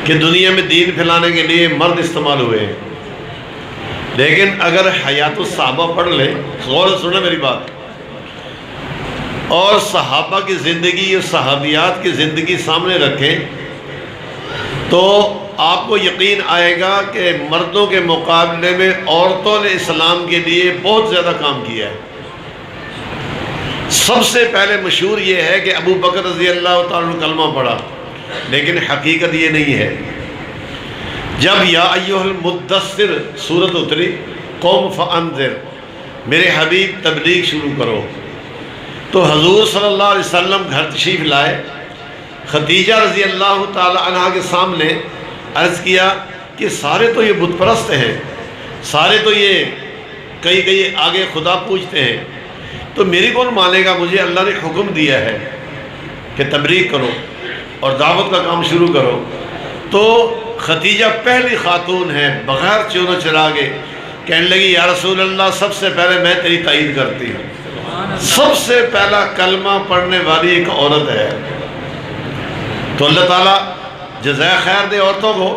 کہ دنیا میں دین پھیلانے کے لیے مرد استعمال ہوئے ہیں، لیکن اگر حیات الصحابہ پڑھ لیں، غور سے سنیں میری بات، اور صحابہ کی زندگی اور صحابیات کی زندگی سامنے رکھیں تو آپ کو یقین آئے گا کہ مردوں کے مقابلے میں عورتوں نے اسلام کے لیے بہت زیادہ کام کیا ہے۔ سب سے پہلے مشہور یہ ہے کہ ابو بکر رضی اللہ تعالیٰ عنہ کلمہ پڑھا، لیکن حقیقت یہ نہیں ہے۔ جب یا ایھا المدثر سورت اتری، قوم فانذر، میرے حبیب تبلیغ شروع کرو، تو حضور صلی اللہ علیہ وسلم گھر تشریف لائے، خدیجہ رضی اللہ تعالی عنہا کے سامنے عرض کیا کہ سارے تو یہ بت پرست ہیں، سارے تو یہ کئی آگے خدا پوجتے ہیں، تو میری کون مانے گا؟ مجھے اللہ نے حکم دیا ہے کہ تبلیغ کرو اور دعوت کا کام شروع کرو۔ تو خدیجہ پہلی خاتون ہے بغیر چون و چراغے، کہنے لگی یا رسول اللہ سب سے پہلے میں تیری تائید کرتی ہوں، سب سے پہلا کلمہ پڑھنے والی ایک عورت ہے۔ تو اللہ تعالیٰ جزائے خیر دے عورتوں کو۔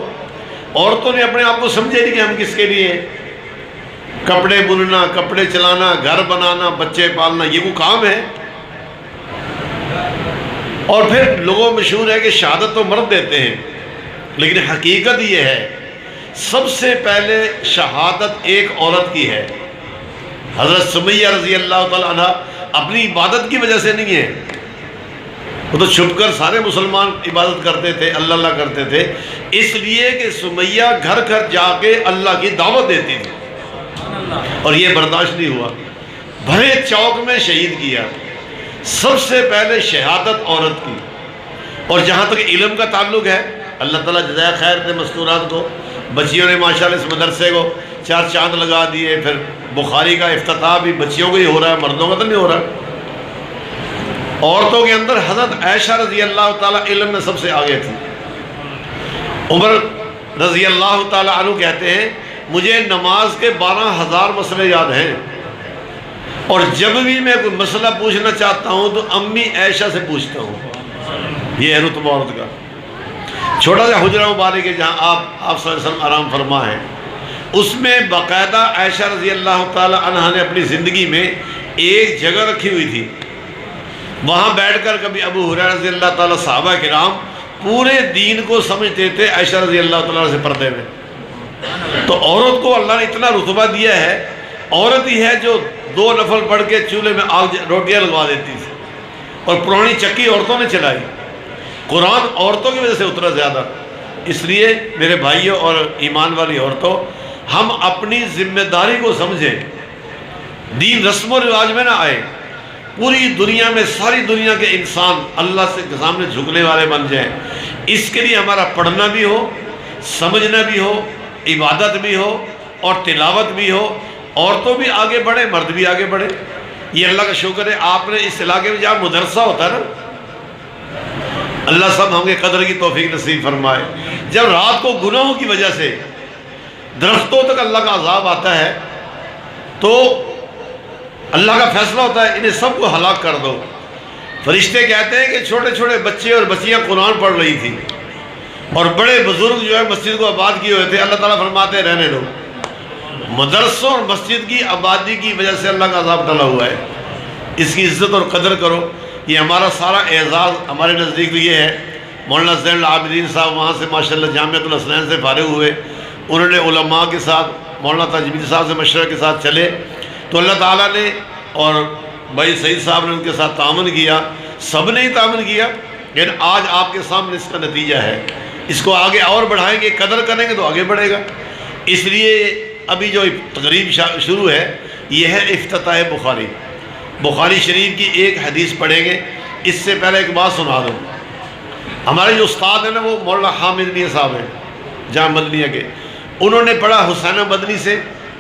عورتوں نے اپنے آپ کو سمجھے نہیں کہ ہم کس کے لیے، کپڑے بننا، کپڑے چلانا، گھر بنانا، بچے پالنا، یہ وہ کام ہے۔ اور پھر لوگوں مشہور ہے کہ شہادت تو مرد دیتے ہیں، لیکن حقیقت یہ ہے سب سے پہلے شہادت ایک عورت کی ہے۔ حضرت سمیہ رضی اللہ تعالیٰ عنہ اپنی عبادت کی وجہ سے نہیں ہے، وہ تو چھپ کر سارے مسلمان عبادت کرتے تھے، اللہ اللہ کرتے تھے، اس لیے کہ سمیہ گھر گھر جا کے اللہ کی دعوت دیتی تھی، اور یہ برداشت نہیں ہوا، بھرے چوک میں شہید کیا۔ سب سے پہلے شہادت عورت کی۔ اور جہاں تک علم کا تعلق ہے، اللہ تعالیٰ جزائے خیر دے مستورات کو، بچیوں نے ماشاءاللہ اس مدرسے کو 4 چاند لگا دیے، پھر بخاری کا افتتاح بھی بچیوں کو ہی ہو رہا ہے، مردوں کا تو نہیں ہو رہا۔ عورتوں کے اندر حضرت عائشہ رضی اللہ تعالیٰ علم میں سب سے آگے تھی۔ عمر رضی اللہ تعالیٰ عنہ کہتے ہیں مجھے نماز کے 12,000 مسئلے یاد ہیں، اور جب بھی میں کوئی مسئلہ پوچھنا چاہتا ہوں تو امی عائشہ سے پوچھتا ہوں۔ یہ ہے رتبہ عورت کا۔ چھوٹا سا حجرہ مبارک ہے جہاں آپ صلی اللہ علیہ وسلم آرام فرما ہے، اس میں باقاعدہ عائشہ رضی اللہ تعالی عنہا نے اپنی زندگی میں ایک جگہ رکھی ہوئی تھی، وہاں بیٹھ کر کبھی ابو ہریرہ رضی اللہ تعالیٰ صحابہ کرام پورے دین کو سمجھتے تھے عائشہ رضی اللہ تعالیٰ سے پردے میں۔ تو عورت کو اللہ نے اتنا رتبہ دیا ہے، عورت ہی ہے جو 2 نفل پڑھ کے چولہے میں روٹیاں لگوا دیتی تھی، اور پرانی چکی عورتوں نے چلائی۔ قرآن عورتوں کی وجہ سے اترا زیادہ۔ اس لیے میرے بھائیوں اور ایمان والی عورتوں، ہم اپنی ذمہ داری کو سمجھیں، دین رسم و رواج میں نہ آئے، پوری دنیا میں ساری دنیا کے انسان اللہ سے سامنے جھکنے والے بن جائیں۔ اس کے لیے ہمارا پڑھنا بھی ہو، سمجھنا بھی ہو، عبادت بھی ہو اور تلاوت بھی ہو، عورتوں بھی آگے بڑھے، مرد بھی آگے بڑھے۔ یہ اللہ کا شکر ہے آپ نے اس علاقے میں جہاں مدرسہ ہوتا ہے نا، اللہ سب ہم کے قدر کی توفیق نصیب فرمائے۔ جب رات کو گناہوں کی وجہ سے درختوں تک اللہ کا عذاب آتا ہے تو اللہ کا فیصلہ ہوتا ہے انہیں سب کو ہلاک کر دو۔ فرشتے کہتے ہیں کہ چھوٹے چھوٹے بچے اور بچیاں قرآن پڑھ رہی تھی، اور بڑے بزرگ جو ہے مسجد کو آباد کیے ہوئے تھے، اللہ تعالیٰ فرماتے ہیں رہنے دو۔ مدرسوں اور مسجد کی آبادی کی وجہ سے اللہ کا عذاب ڈلا ہوا ہے، اس کی عزت اور قدر کرو۔ یہ ہمارا سارا اعزاز ہمارے نزدیک یہ ہے۔ مولانا زین العابدین صاحب وہاں سے ماشاءاللہ جامعۃ الحسنین سے فارغ ہوئے، انہوں نے علماء کے ساتھ، مولانا تجوید صاحب سے مشورہ کے ساتھ چلے، تو اللہ تعالیٰ نے اور بھائی سعید صاحب نے ان کے ساتھ تعاون کیا، سب نے ہی تعاون کیا، لیکن آج آپ کے سامنے اس کا نتیجہ ہے۔ اس کو آگے اور بڑھائیں گے، قدر کریں گے تو آگے بڑھے گا۔ اس لیے ابھی جو تقریب شروع ہے یہ ہے افتتاح بخاری۔ بخاری شریف کی ایک حدیث پڑھیں گے۔ اس سے پہلے ایک بات سنا دوں، ہمارے جو استاد ہیں نا وہ مولانا حامد میاں صاحب ہیں جامعہ مدنیہ کے، انہوں نے پڑھا حسینہ مدنی سے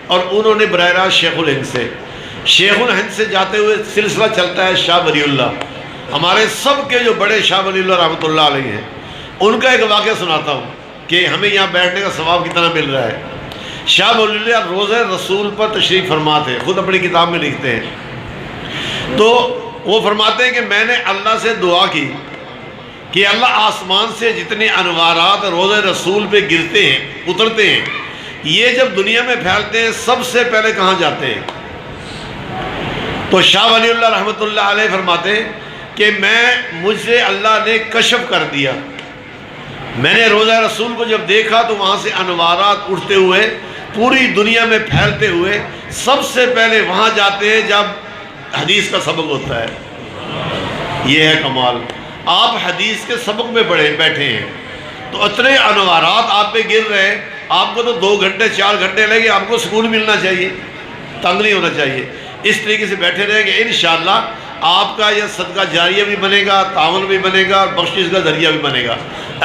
اور انہوں نے براہ راست شیخ الہند سے۔ شیخ الہند سے جاتے ہوئے سلسلہ چلتا ہے شاہ ولی اللہ، ہمارے سب کے جو بڑے شاہ ولی اللہ رحمۃ اللہ علیہ ہیں، ان کا ایک واقعہ سناتا ہوں کہ ہمیں یہاں بیٹھنے کا ثواب کتنا مل رہا ہے۔ شاہ ولی اللہ روزہ رسول پر تشریف فرما تھے، خود اپنی کتاب میں لکھتے ہیں، تو وہ فرماتے ہیں کہ میں نے اللہ سے دعا کی کہ اللہ آسمان سے جتنے انوارات روضہ رسول پہ گرتے ہیں، اترتے ہیں، یہ جب دنیا میں پھیلتے ہیں سب سے پہلے کہاں جاتے ہیں؟ تو شاہ ولی اللہ رحمۃ اللہ علیہ فرماتے ہیں کہ مجھ سے اللہ نے کشف کر دیا، میں نے روضہ رسول کو جب دیکھا تو وہاں سے انوارات اٹھتے ہوئے پوری دنیا میں پھیلتے ہوئے سب سے پہلے وہاں جاتے ہیں جب حدیث کا سبق ہوتا ہے۔ یہ ہے کمال، آپ حدیث کے سبق میں بیٹھے ہیں تو اتنے انوارات آپ پہ گر رہے ہیں، آپ کو تو 2 گھنٹے 4 گھنٹے لگے، آپ کو سکون ملنا چاہیے، تنگ نہیں ہونا چاہیے۔ اس طریقے سے بیٹھے رہیں گے انشاءاللہ آپ کا یہ صدقہ جاریہ بھی بنے گا، تعاون بھی بنے گا، اور بخشش کا ذریعہ بھی بنے گا۔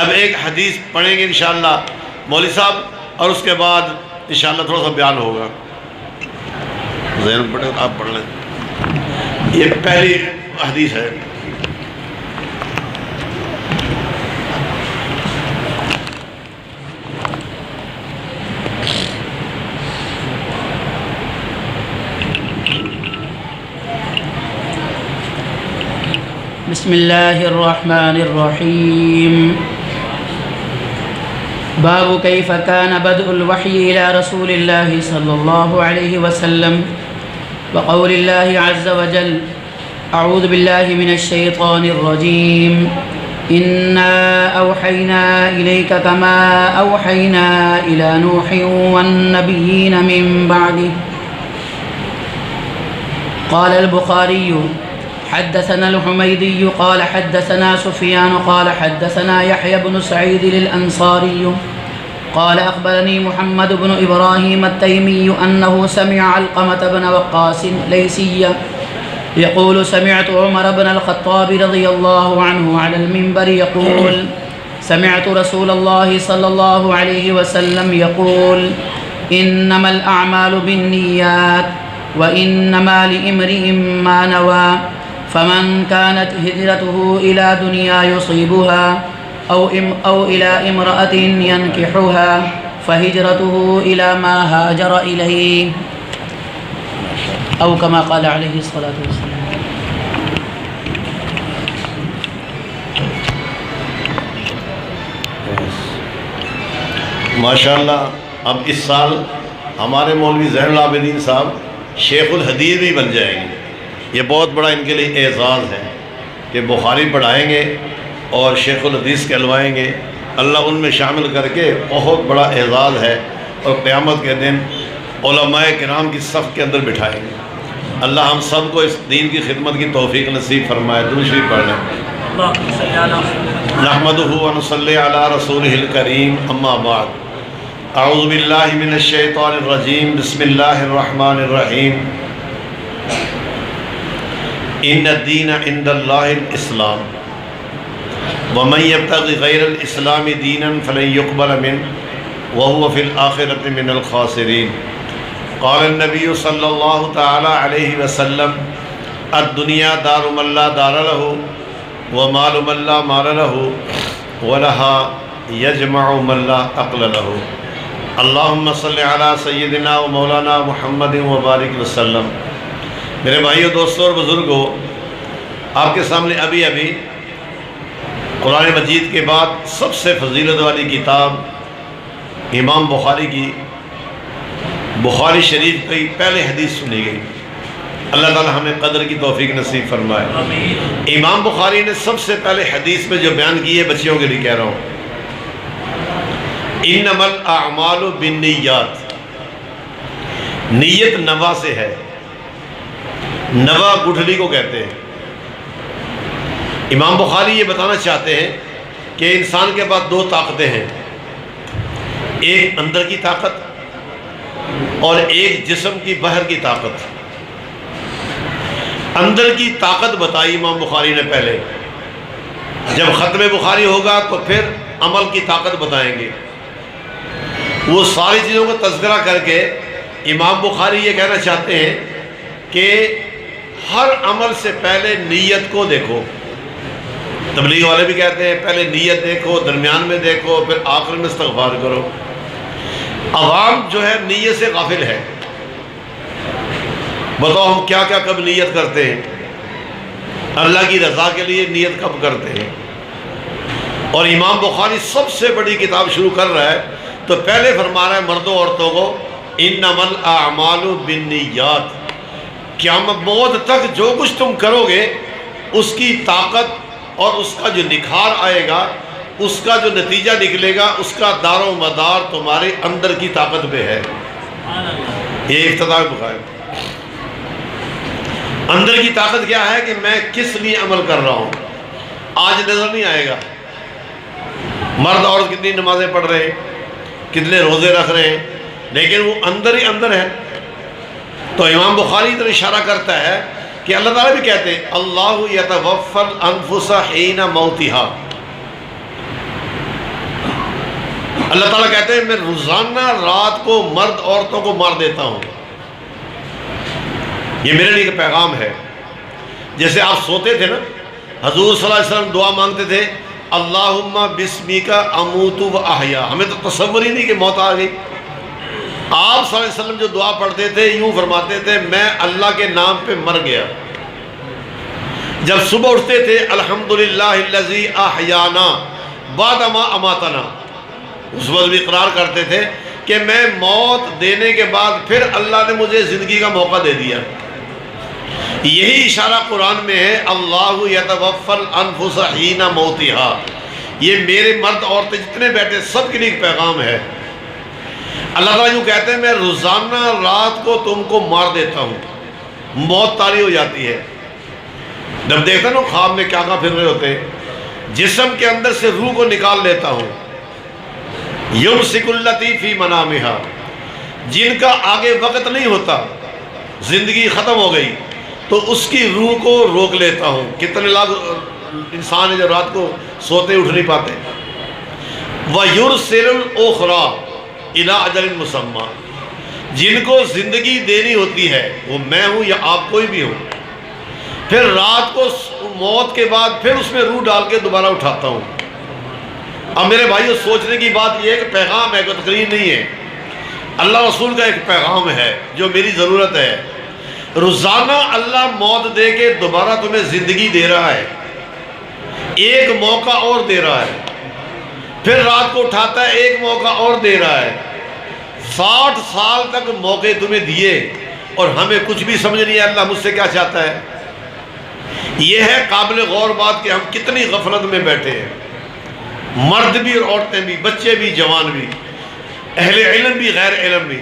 اب ایک حدیث پڑھیں گے انشاءاللہ مولوی صاحب، اور اس کے بعد انشاءاللہ تھوڑا سا بیان ہوگا۔ ذہن پڑھیں، آپ پڑھ لیں۔ یہ پہلی حدیث ہے۔ بسم الله الرحمن الرحيم باب كيف كان بدء الوحي إلى رسول الله صلى الله عليه وسلم وقول الله عز وجل أعوذ بالله من الشيطان الرجيم إنا أوحينا إليك كما أوحينا إلى نوح والنبيين من بعده قال البخاري حدثنا الحميدي قال حدثنا سفيان قال حدثنا يحيى بن سعيد الأنصاري قال أخبرني محمد بن إبراهيم التيمي أنه سمع علقمة بن وقاص ليسيا يقول سمعت عمر بن الخطاب رضي الله عنه على المنبر يقول سمعت رسول الله صلى الله عليه وسلم يقول إنما الأعمال بالنيات وإنما لامرئ ما نوى فمن كانت هجرته إلى دنيا يصيبها أو إلى امرأة ينكحها فهجرته إلى ما هاجر إليه أو كما قال عليه الصلاة والسلام۔ ماشاءاللہ اب اس سال ہمارے مولوی زین العابدین صاحب شیخ الحدیث بھی بن جائیں گے۔ یہ بہت بڑا ان کے لیے اعزاز ہے کہ بخاری پڑھائیں گے اور شیخ الحدیث کہلوائیں گے۔ اللہ ان میں شامل کر کے بہت بڑا اعزاز ہے، اور قیامت کے دن علماء کرام کی صف کے اندر بٹھائیں گے۔ اللہ ہم سب کو اس دین کی خدمت کی توفیق نصیب فرمائے۔ درود شریف پڑھ لیں۔ نحمدہ و نصلی علی رسولہ الکریم، اما بعد، اعوذ باللہ من الشیطان الرجیم، بسم اللہ الرحمن الرحیم۔ ان الدین عند اللہ الاسلام ومن یبتغی غیر الاسلام دینا فلن يقبل منه وهو في الآخرة من الخاسرین۔ قال النبی صلی اللہ تعالی علیہ وسلم الدنیا دار من لا دار له ومال من لا مال له ولها یجمع من لا عقل له۔ اللہم صلی علی سیدنا و مولانا محمد وبارک وسلم۔ میرے بھائیو، دوستوں اور بزرگوں، آپ کے سامنے ابھی قرآن مجید کے بعد سب سے فضیلت والی کتاب امام بخاری کی، بخاری شریف کی پہلے حدیث سنی گئی۔ اللہ تعالی ہمیں قدر کی توفیق نصیب فرمائے۔ امام بخاری نے سب سے پہلے حدیث میں جو بیان کی ہے، بچیوں کے لیے کہہ رہا ہوں، انما الاعمال بالنیات، نیت نوا سے ہے۔ نوا گٹھلی کو کہتے ہیں۔ امام بخاری یہ بتانا چاہتے ہیں کہ انسان کے پاس 2 طاقتیں ہیں، ایک اندر کی طاقت اور ایک جسم کی باہر کی طاقت۔ اندر کی طاقت بتائی امام بخاری نے پہلے، جب ختم بخاری ہوگا تو پھر عمل کی طاقت بتائیں گے۔ وہ ساری چیزوں کو تذکرہ کر کے امام بخاری یہ کہنا چاہتے ہیں کہ ہر عمل سے پہلے نیت کو دیکھو۔ تبلیغ والے بھی کہتے ہیں پہلے نیت دیکھو، درمیان میں دیکھو، پھر آخر میں استغفار کرو۔ عوام جو ہے نیت سے غافل ہے۔ بتاؤ ہم کیا کیا کب نیت کرتے ہیں؟ اللہ کی رضا کے لیے نیت کب کرتے ہیں؟ اور امام بخاری سب سے بڑی کتاب شروع کر رہا ہے تو پہلے فرما رہا ہے مردوں عورتوں کو انما الاعمال بالنیات، قیامت موت تک جو کچھ تم کرو گے اس کی طاقت اور اس کا جو نکھار آئے گا، اس کا جو نتیجہ نکلے گا، اس کا دار و مدار تمہارے اندر کی طاقت پہ ہے۔ یہ افتتاح بخاری، اندر کی طاقت کیا ہے کہ میں کس لیے عمل کر رہا ہوں، آج نظر نہیں آئے گا۔ مرد عورت کتنی نمازیں پڑھ رہے ہیں، کتنے روزے رکھ رہے ہیں، لیکن وہ اندر ہی اندر ہے۔ تو امام بخاری ادھر اشارہ کرتا ہے کہ اللہ تعالیٰ بھی کہتے ہیں اللہ یتوفی الانفس حین موتہا، اللہ تعالیٰ کہتے ہیں میں روزانہ رات کو مرد عورتوں کو مار دیتا ہوں۔ یہ میرے لیے ایک پیغام ہے۔ جیسے آپ سوتے تھے نا، حضور صلی اللہ علیہ وسلم دعا مانگتے تھے اللہم بسمک اموت و احیا، ہمیں تو تصور ہی نہیں کہ موت آ گئی۔ آپ صلی اللہ علیہ وسلم جو دعا پڑھتے تھے یوں فرماتے تھے میں اللہ کے نام پہ مر گیا۔ جب صبح اٹھتے تھے الحمدللہ الذی احیانا بعد ما اماتنا، اس وقت بھی اقرار کرتے تھے کہ میں موت دینے کے بعد پھر اللہ نے مجھے زندگی کا موقع دے دیا۔ یہی اشارہ قرآن میں ہے اللہ یتوفی الانفس حین موتہا، یہ میرے مرد عورتیں جتنے بیٹھے سب کے لیے ایک پیغام ہے۔ اللہ تعالیٰ یوں کہتے ہیں میں روزانہ رات کو تم کو مار دیتا ہوں، موت طاری ہو جاتی ہے۔ جب دیکھتا نا خواب میں کیا پھر رہے ہوتے ہیں، جسم کے اندر سے روح کو نکال لیتا ہوں۔ یمسک اللاتی فی منامہا، جن کا آگے وقت نہیں ہوتا، زندگی ختم ہو گئی تو اس کی روح کو روک لیتا ہوں۔ کتنے لاکھ انسان ہیں جو رات کو سوتے اٹھ نہیں پاتے۔ وَيُرْسِلُ الْأُخْرَى اِلَىٰ أَجَلٍ مُّسَمًّى، جن کو زندگی دینی ہوتی ہے، وہ میں ہوں یا آپ کوئی بھی ہو، پھر رات کو موت کے بعد پھر اس میں روح ڈال کے دوبارہ اٹھاتا ہوں۔ اب میرے بھائیو سوچنے کی بات یہ ہے کہ پیغام ہے، کوئی تقریر نہیں ہے، اللہ رسول کا ایک پیغام ہے جو میری ضرورت ہے۔ روزانہ اللہ موت دے کے دوبارہ تمہیں زندگی دے رہا ہے، ایک موقع اور دے رہا ہے، پھر رات کو اٹھاتا ہے ایک موقع اور دے رہا ہے۔ 60 سال تک موقع تمہیں دیے اور ہمیں کچھ بھی سمجھ نہیں ہے اللہ مجھ سے کیا چاہتا ہے۔ یہ ہے قابل غور بات کہ ہم کتنی غفلت میں بیٹھے ہیں، مرد بھی اور عورتیں بھی، بچے بھی جوان بھی، اہل علم بھی غیر علم بھی۔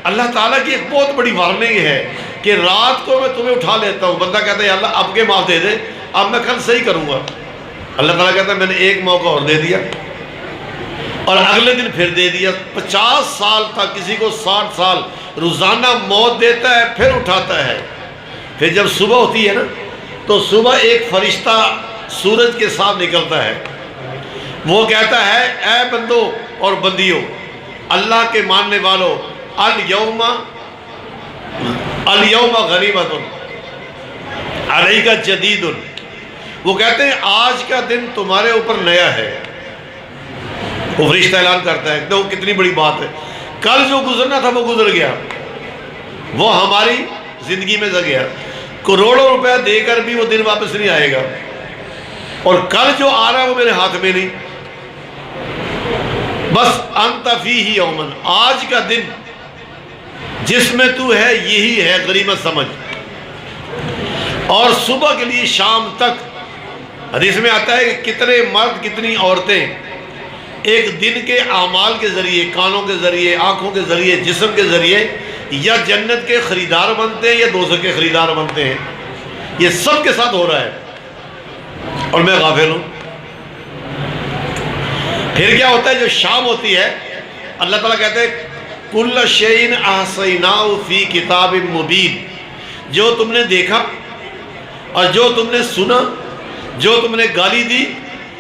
اللہ تعالیٰ کی ایک بہت بڑی وارننگ ہے کہ رات کو میں تمہیں اٹھا لیتا ہوں، بندہ کہتا ہے یا اللہ اب کے معاف دے دے، اب میں کل صحیح کروں گا۔ اللہ تعالیٰ کہتا ہے میں نے ایک موقع اور دے دیا اور اگلے دن پھر دے دیا۔ 50 سال تک، کسی کو 60 سال روزانہ موت دیتا ہے پھر اٹھاتا ہے۔ پھر جب صبح ہوتی ہے نا تو صبح ایک فرشتہ سورج کے ساتھ نکلتا ہے، وہ کہتا ہے اے بندو اور بندیوں، اللہ کے ماننے والوں، اليوم غنیمت علیک جدید، وہ کہتے ہیں آج کا دن تمہارے اوپر نیا ہے۔ وہ فرشتہ اعلان کرتا ہے تو کتنی بڑی بات ہے، کل جو گزرنا تھا وہ گزر گیا، وہ ہماری زندگی میں گیا، کروڑوں روپے دے کر بھی وہ دن واپس نہیں آئے گا، اور کل جو آ رہا ہے وہ میرے ہاتھ میں نہیں۔ بس انت فیہ یومن، آج کا دن جس میں تو ہے یہی ہے غنیمت سمجھ۔ اور صبح کے لیے شام تک حدیث میں آتا ہے کہ کتنے مرد کتنی عورتیں ایک دن کے اعمال کے ذریعے، کانوں کے ذریعے، آنکھوں کے ذریعے، جسم کے ذریعے یا جنت کے خریدار بنتے ہیں یا دوزخ کے خریدار بنتے ہیں۔ یہ سب کے ساتھ ہو رہا ہے اور میں غافل ہوں۔ پھر کیا ہوتا ہے جو شام ہوتی ہے، اللہ تعالیٰ کہتے ہیں کل شیء احصیناہ فی کتاب مبین، جو تم نے دیکھا اور جو تم نے سنا، جو تم نے گالی دی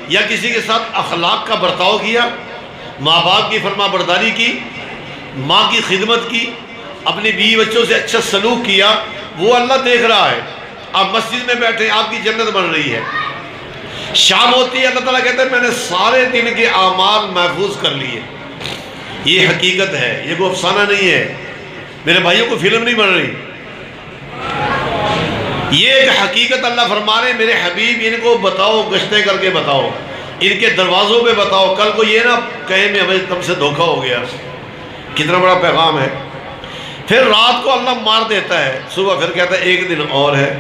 یا کسی کے ساتھ اخلاق کا برتاؤ کیا، ماں باپ کی فرما برداری کی، ماں کی خدمت کی، اپنی بیوی بچوں سے اچھا سلوک کیا، وہ اللہ دیکھ رہا ہے۔ آپ مسجد میں بیٹھے آپ کی جنت بن رہی ہے۔ شام ہوتی ہے، اللہ تعالیٰ کہتے ہیں میں نے سارے دن کے اعمال محفوظ کر لیے۔ یہ حقیقت ہے، یہ کوئی افسانہ نہیں ہے میرے بھائیوں، کو فلم نہیں بن رہی، یہ ایک حقیقت اللہ فرما رہے ہیں میرے حبیب ان کو بتاؤ، گشتیں کر کے بتاؤ۔ ان کے دروازوں پہ بتاؤ، کل کو یہ نہ کہیں میں ہمیں تم سے دھوکہ ہو گیا۔ کتنا بڑا پیغام ہے۔ پھر رات کو اللہ مار دیتا ہے، صبح پھر کہتا ہے ایک دن اور ہے۔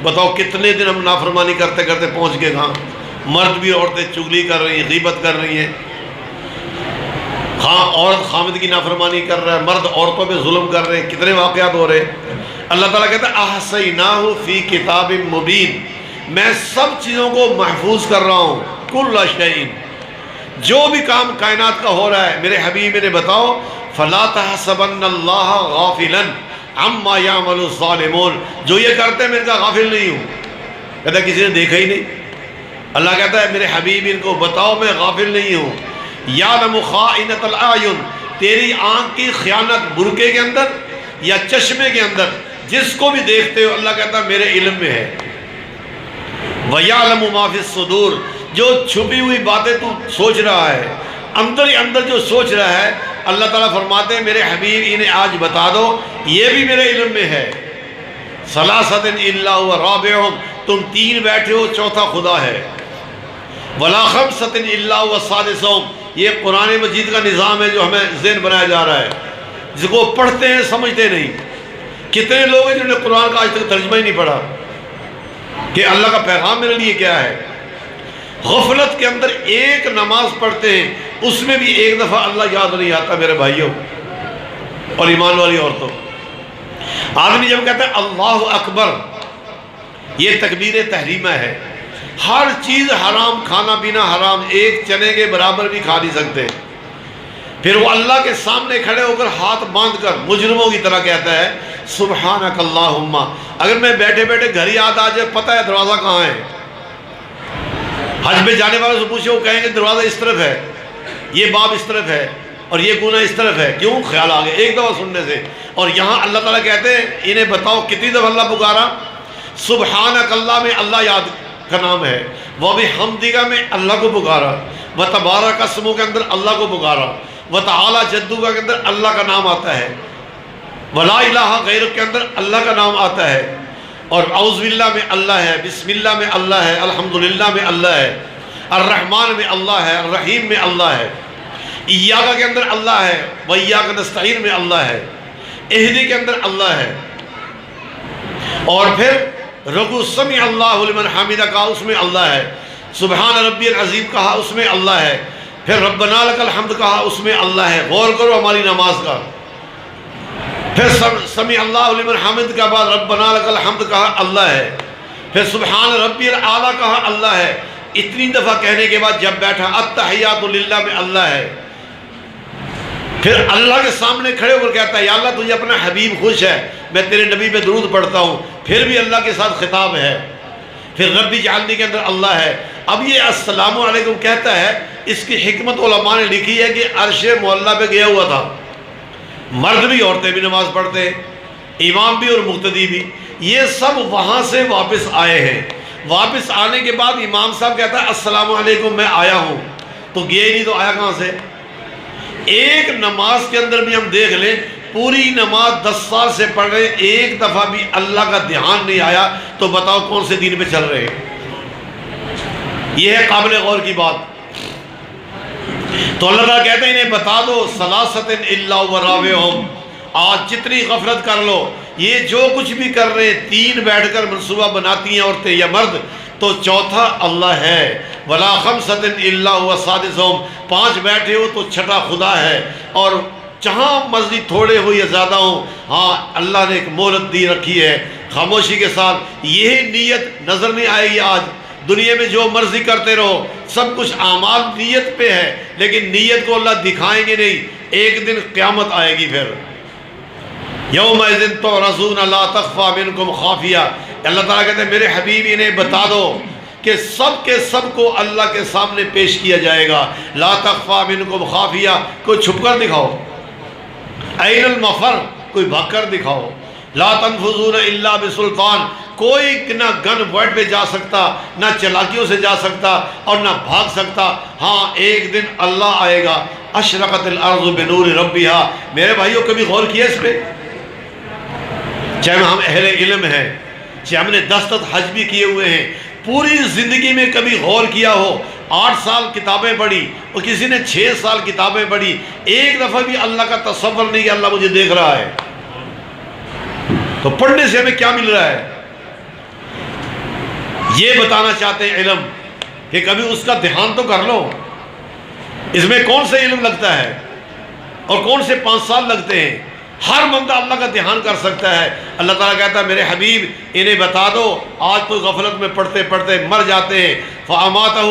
بتاؤ کتنے دن ہم نافرمانی کرتے کرتے پہنچ گئے کہاں؟ مرد بھی عورتیں چگلی کر رہی ہیں، غیبت کر رہی ہیں، عورت خامد کی نافرمانی کر رہا ہے، مرد عورتوں پہ ظلم کر رہے ہیں، کتنے واقعات ہو رہے ہیں۔ اللہ تعالیٰ کہتا ہے احصیناہ فی کتاب مبین، میں سب چیزوں کو محفوظ کر رہا ہوں، کل شیء، جو بھی کام کائنات کا ہو رہا ہے میرے حبیب نے بتاؤ فلا تحسبن اللہ غافلا عما یعمل الظالمون، جو یہ کرتے ہیں میں ان کا غافل نہیں ہوں۔ کہتا ہے کسی نے دیکھا ہی نہیں۔ اللہ کہتا ہے میرے حبیب ان کو بتاؤ میں غافل نہیں ہوں۔ یعلم خائنۃ الاعین، تیری آنکھ کی خیانت برقعے کے اندر یا چشمے کے اندر جس کو بھی دیکھتے ہو، اللہ کہتا ہے میرے علم میں ہے۔ وَيَعْلَمُ مَا فِي الصُّدُورِ، جو چھپی ہوئی باتیں تو سوچ رہا ہے، اندر ہی اندر جو سوچ رہا ہے، اللہ تعالیٰ فرماتے ہیں میرے حبیب انہیں آج بتا دو یہ بھی میرے علم میں ہے۔ ثَلَاثَةٍ إِلَّا هُوَ رَابِعُهُمْ، تم تین بیٹھے ہو چوتھا خدا ہے۔ وَلَا خَمْسَةٍ إِلَّا هُوَ سَادِسُهُمْ، یہ قرآن مجید کا نظام ہے جو ہمیں ذہن بنایا جا رہا ہے، جس کو پڑھتے ہیں سمجھتے نہیں۔ کتنے لوگ ہیں جنہوں نے قرآن کا آج تک ترجمہ ہی نہیں پڑھا کہ اللہ کا پیغام میرے لیے کیا ہے۔ غفلت کے اندر ایک نماز پڑھتے ہیں، اس میں بھی ایک دفعہ اللہ یاد نہیں آتا میرے بھائیوں اور ایمان والی عورتوں۔ آدمی جب کہتا ہے اللہ اکبر، یہ تکبیر تحریمہ ہے۔ ہر چیز حرام، کھانا پینا حرام، ایک چنے کے برابر بھی کھا نہیں سکتے۔ پھر وہ اللہ کے سامنے کھڑے ہو کر ہاتھ باندھ کر مجرموں کی طرح کہتا ہے سبحانک اللہم۔ اگر میں بیٹھے بیٹھے گھر یاد آ جائے، پتہ ہے دروازہ کہاں ہے، حج پہ جانے والوں سے پوچھے وہ کہیں گے دروازہ اس طرف ہے، یہ باب اس طرف ہے اور یہ گناہ اس طرف ہے۔ کیوں؟ خیال آ گیا ایک دفعہ سننے سے۔ اور یہاں اللہ تعالیٰ کہتے ہیں انہیں بتاؤ کتنی دفعہ اللہ پکارا؟ سبحانک اللہ میں اللہ یاد کا نام ہے، وبحمدک میں اللہ کو پکارا، وتبارک اسمہ کے اندر اللہ کو پکارا، وتعالی جدک کے اندر اللہ کا نام آتا ہے، ولا الہ غیرک کے اندر اللہ کا نام آتا ہے، اور اعوذ باللہ میں اللہ ہے، بسم اللہ میں اللہ ہے، الحمدللہ میں اللہ ہے، الرحمن میں اللہ ہے، الرحیم میں اللہ ہے، ایاک کے اندر اللہ ہے، وایاک نستعین میں اللہ ہے، اہدی کے اندر اللہ ہے، اور پھر رکوع سمع اللہ لمن حمدہ کہا اس میں اللہ ہے، سبحان ربی العظیم کہا اس میں اللہ ہے، پھر ربنا لک الحمد کہا اس میں اللہ ہے۔ غور کرو ہماری نماز کا۔ پھر سمع اللہ لمن حمد کے بعد ربنا لک الحمد کہا اللہ ہے، پھر سبحان ربی الاعلیٰ کہا اللہ ہے۔ اتنی دفعہ کہنے کے بعد جب بیٹھا التحیات للہ میں اللہ ہے، پھر اللہ کے سامنے کھڑے ہو کر کہتا ہے یا اللہ تجھے اپنا حبیب خوش ہے، میں تیرے نبی پہ درود پڑھتا ہوں، پھر بھی اللہ کے ساتھ خطاب ہے۔ پھر ربی جعلنی کے اندر اللہ ہے۔ اب یہ السلام علیکم کہتا ہے، اس کی حکمت علماء نے لکھی ہے کہ عرش معلیٰ پہ گیا ہوا تھا، مرد بھی عورتیں بھی نماز پڑھتے، امام بھی اور مقتدی بھی، یہ سب وہاں سے واپس آئے ہیں۔ واپس آنے کے بعد امام صاحب کہتا ہے السلام علیکم میں آیا ہوں، تو گیا ہی نہیں تو آیا کہاں سے؟ ایک نماز کے اندر بھی ہم دیکھ لیں، پوری نماز 10 سال سے پڑھ رہے، ایک دفعہ بھی اللہ کا دھیان نہیں آیا، تو بتاؤ کون سے دین پہ چل رہے ہیں؟ یہ ہے قابل غور کی بات۔ تو اللہ تعالیٰ کہتے ہیں انہیں بتا دو ثلاثۃ الا هو رابعہم، آج جتنی غفلت کر لو، یہ جو کچھ بھی کر رہے ہیں، تین بیٹھ کر منصوبہ بناتی ہیں عورتیں یا مرد، تو چوتھا اللہ ہے۔ ولا خمسۃ الا هو سادسہم، 5 بیٹھے ہو تو چھٹا خدا ہے، اور جہاں مرضی تھوڑے ہو یا زیادہ ہو، ہاں اللہ نے ایک مہلت دی رکھی ہے خاموشی کے ساتھ۔ یہی نیت نظر نہیں آئے گی آج دنیا میں، جو مرضی کرتے رہو، سب کچھ اعمال نیت پہ ہے، لیکن نیت کو اللہ دکھائیں گے نہیں۔ ایک دن قیامت آئے گی، پھر یومئذ تعرضون لا تخفی منکم خافیہ، اللہ تعالیٰ کہتے ہیں میرے حبیب انہیں بتا دو کہ سب کے سب کو اللہ کے سامنے پیش کیا جائے گا۔ لا تخفی منکم خافیہ، کوئی چھپ کر دکھاؤ، این المفر، کوئی بھاگ کر دکھاؤ، لا تنفذون الا بسلطان، کوئی نہ گن پوائنٹ پہ جا سکتا، نہ چلاکیوں سے جا سکتا اور نہ بھاگ سکتا۔ ہاں ایک دن اللہ آئے گا، اشرقت الارض بنور ربیہا۔ میرے بھائیوں کبھی غور کیا اس پہ؟ چاہے ہم اہل علم ہیں، چاہے ہم نے 10 حج بھی کیے ہوئے ہیں، پوری زندگی میں کبھی غور کیا ہو 8 سال کتابیں پڑھی اور کسی نے 6 سال کتابیں پڑھی، ایک دفعہ بھی اللہ کا تصور نہیں کہ اللہ مجھے دیکھ رہا ہے، تو پڑھنے سے ہمیں کیا مل رہا ہے؟ یہ بتانا چاہتے ہیں علم کہ کبھی اس کا دھیان تو کر لو، اس میں کون سے علم لگتا ہے اور کون سے 5 سال لگتے ہیں؟ ہر بندہ اللہ کا دھیان کر سکتا ہے۔ اللہ تعالیٰ کہتا ہے میرے حبیب انہیں بتا دو، آج تو غفلت میں پڑھتے پڑھتے مر جاتے ہیں، فَأَمَاتَهُ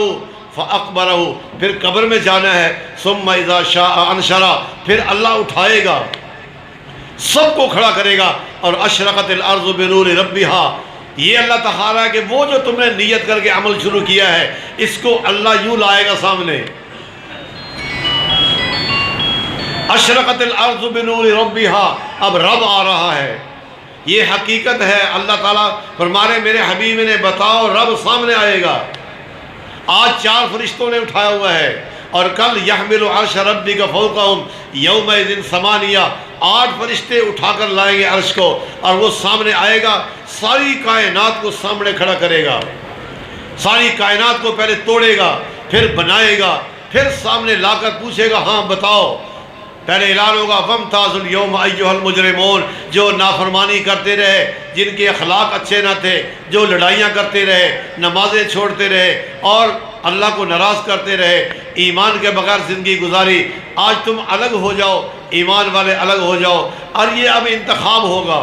فَأَقْبَرَهُ، پھر قبر میں جانا ہے، ثُمَّ إِذَا شَاءَ أَنشَرَ، پھر اللہ اٹھائے گا، سب کو کھڑا کرے گا، اور أَشْرَقَتِ الْأَرْضُ بِنُورِ رَبِّهَا، یہ اللہ تعالیٰ ہے کہ وہ جو تم نے نیت کر کے عمل شروع کیا ہے اس کو اللہ یوں لائے گا سامنے۔ اشرقت الارض بنور ربها، اب رب آ رہا ہے، یہ حقیقت ہے۔ اللہ تعالیٰ فرمانے میرے حبیب نے بتاؤ رب سامنے آئے گا، آج 4 فرشتوں نے اٹھایا ہوا ہے، اور کل یحمل عرش ربک فوقہم یومئذ ثمانیہ، 8 فرشتے اٹھا کر لائیں گے عرش کو، اور وہ سامنے آئے گا، ساری کائنات کو سامنے کھڑا کرے گا، ساری کائنات کو پہلے توڑے گا، پھر بنائے گا، پھر سامنے لا کر پوچھے گا ہاں بتاؤ، پہلے اعلان ہوگا وَامْتَازُوا الْيَوْمَ أَيُّهَا الْمُجْرِمُونَ، جو نافرمانی کرتے رہے، جن کے اخلاق اچھے نہ تھے، جو لڑائیاں کرتے رہے، نمازیں چھوڑتے رہے اور اللہ کو ناراض کرتے رہے، ایمان کے بغیر زندگی گزاری، آج تم الگ ہو جاؤ، ایمان والے الگ ہو جاؤ، اور یہ اب انتخاب ہوگا۔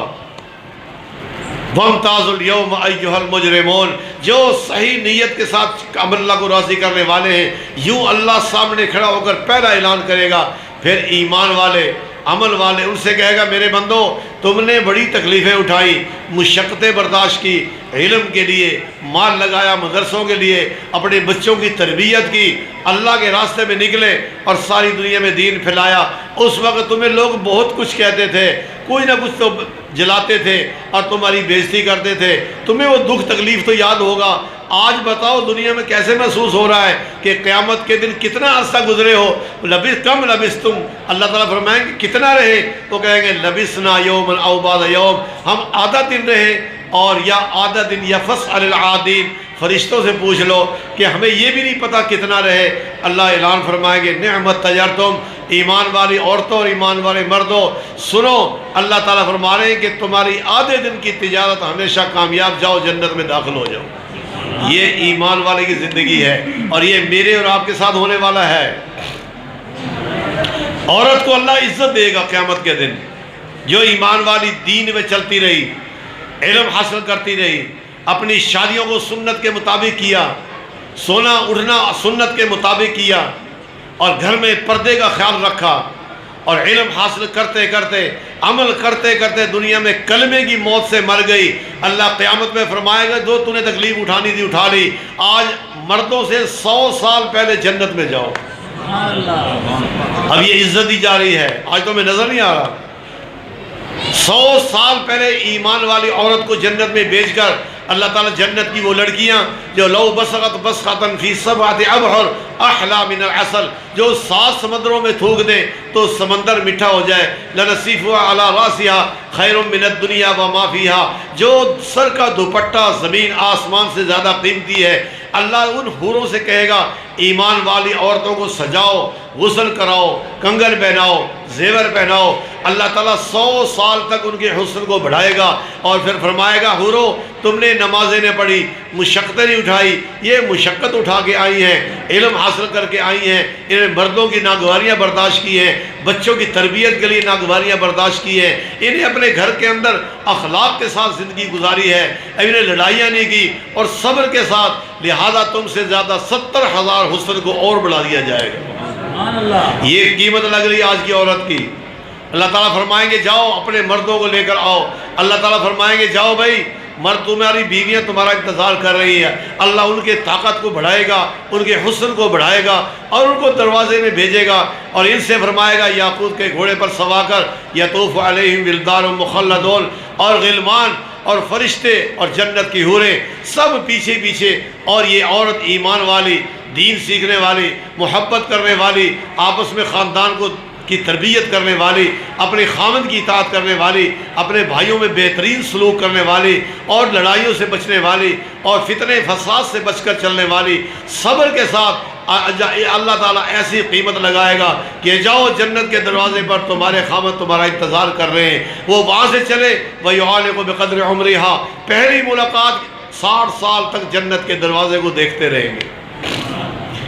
وَامْتَازُوا الْيَوْمَ أَيُّهَا الْمُجْرِمُونَ، جو صحیح نیت کے ساتھ عمل اللہ کو راضی کرنے والے ہیں، یوں اللہ سامنے کھڑا ہو کر پہلا اعلان کرے گا، پھر ایمان والے عمل والے ان سے کہے گا میرے بندو تم نے بڑی تکلیفیں اٹھائی، مشقتیں برداشت کی، علم کے لیے مال لگایا، مدرسوں کے لیے اپنے بچوں کی تربیت کی، اللہ کے راستے میں نکلے اور ساری دنیا میں دین پھیلایا۔ اس وقت تمہیں لوگ بہت کچھ کہتے تھے، کوئی نہ کچھ تو جلاتے تھے اور تمہاری بےزتی کرتے تھے، تمہیں وہ دکھ تکلیف تو یاد ہوگا۔ آج بتاؤ دنیا میں کیسے محسوس ہو رہا ہے کہ قیامت کے دن کتنا عرصہ گزرے ہو؟ کم لبثتم، اللہ تعالیٰ فرمائیں گے کتنا رہے؟ تو کہیں گے لبثنا یوما او بعض یوم، ہم آدھا دن رہے اور یا آدھا دن، یا فاسأل العادین، فرشتوں سے پوچھ لو کہ ہمیں یہ بھی نہیں پتا کتنا رہے۔ اللہ اعلان فرمائیں گے نعمت تجرتم، ایمان والی عورتوں اور ایمان والے مردوں سنو، اللہ تعالیٰ فرما رہے ہیں کہ تمہاری آدھے دن کی تجارت ہمیشہ کامیاب، جاؤ جنت میں داخل ہو جاؤ۔ یہ ایمان والے کی زندگی ہے اور یہ میرے اور آپ کے ساتھ ہونے والا ہے۔ عورت کو اللہ عزت دے گا قیامت کے دن، جو ایمان والی دین میں چلتی رہی، علم حاصل کرتی رہی، اپنی شادیوں کو سنت کے مطابق کیا، سونا اٹھنا سنت کے مطابق کیا، اور گھر میں پردے کا خیال رکھا، اور علم حاصل کرتے کرتے عمل کرتے کرتے دنیا میں کلمے کی موت سے مر گئی، اللہ قیامت میں فرمائے گا جو تو نے تکلیف اٹھانی تھی اٹھا لی، آج مردوں سے 100 سال پہلے جنت میں جاؤ۔ اب یہ عزت دی جا رہی ہے، آج تو میں نظر نہیں آ رہا۔ 100 سال پہلے ایمان والی عورت کو جنت میں بھیج کر اللہ تعالیٰ جنت کی وہ لڑکیاں جو لو بسقت بسقتن فی سبعۃ ابحر احلی من العسل، جو 7 سمندروں میں تھوک دیں تو سمندر میٹھا ہو جائے، لنصیفها علی راسها خیر من الدنیا وما فیها، جو سر کا دوپٹہ زمین آسمان سے زیادہ قیمتی ہے۔ اللہ ان حوروں سے کہے گا ایمان والی عورتوں کو سجاؤ، غسل کراؤ، کنگن پہناؤ، زیور پہناؤ، اللہ تعالیٰ 100 سال تک ان کے حسن کو بڑھائے گا، اور پھر فرمائے گا حورو تم نے نمازیں نہیں پڑھی، مشقتیں نہیں اٹھائی، یہ مشقت اٹھا کے آئی ہیں، علم حاصل کر کے آئی ہیں، انہیں مردوں کی ناگواریاں برداشت کی ہیں، بچوں کی تربیت کے لیے ناگواریاں برداشت کی ہیں، انہیں اپنے گھر کے اندر اخلاق کے ساتھ زندگی گزاری ہے، انہیں لڑائیاں نہیں کی اور صبر کے ساتھ، لہذا تم سے زیادہ 70,000 حسن کو اور بڑھا دیا جائے گا۔ یہ قیمت لگ رہی آج کی عورت کی۔ اللہ تعالیٰ فرمائیں گے جاؤ اپنے مردوں کو لے کر آؤ، اللہ تعالیٰ فرمائیں گے جاؤ بھائی مرد، تمہاری بیویاں تمہارا انتظار کر رہی ہیں، اللہ ان کے طاقت کو بڑھائے گا، ان کے حسن کو بڑھائے گا اور ان کو دروازے میں بھیجے گا، اور ان سے فرمائے گا یاقوت کے گھوڑے پر سوا کر یطوف علیہم ولدان مخلدون، اور غلمان اور فرشتے اور جنت کی حوریں سب پیچھے پیچھے، اور یہ عورت ایمان والی، دین سیکھنے والی، محبت کرنے والی، آپس میں خاندان کو کی تربیت کرنے والی، اپنے خامند کی اطاعت کرنے والی، اپنے بھائیوں میں بہترین سلوک کرنے والی، اور لڑائیوں سے بچنے والی، اور فتنے فساد سے بچ کر چلنے والی، صبر کے ساتھ اللہ تعالیٰ ایسی قیمت لگائے گا کہ جاؤ جنت کے دروازے پر تمہارے خامد تمہارا انتظار کر رہے ہیں، وہ وہاں سے چلے وَيُعَالِقُ بِقَدْرِ عُمْرِهَا، پہلی ملاقات 60 سال تک جنت کے دروازے کو دیکھتے رہیں گے۔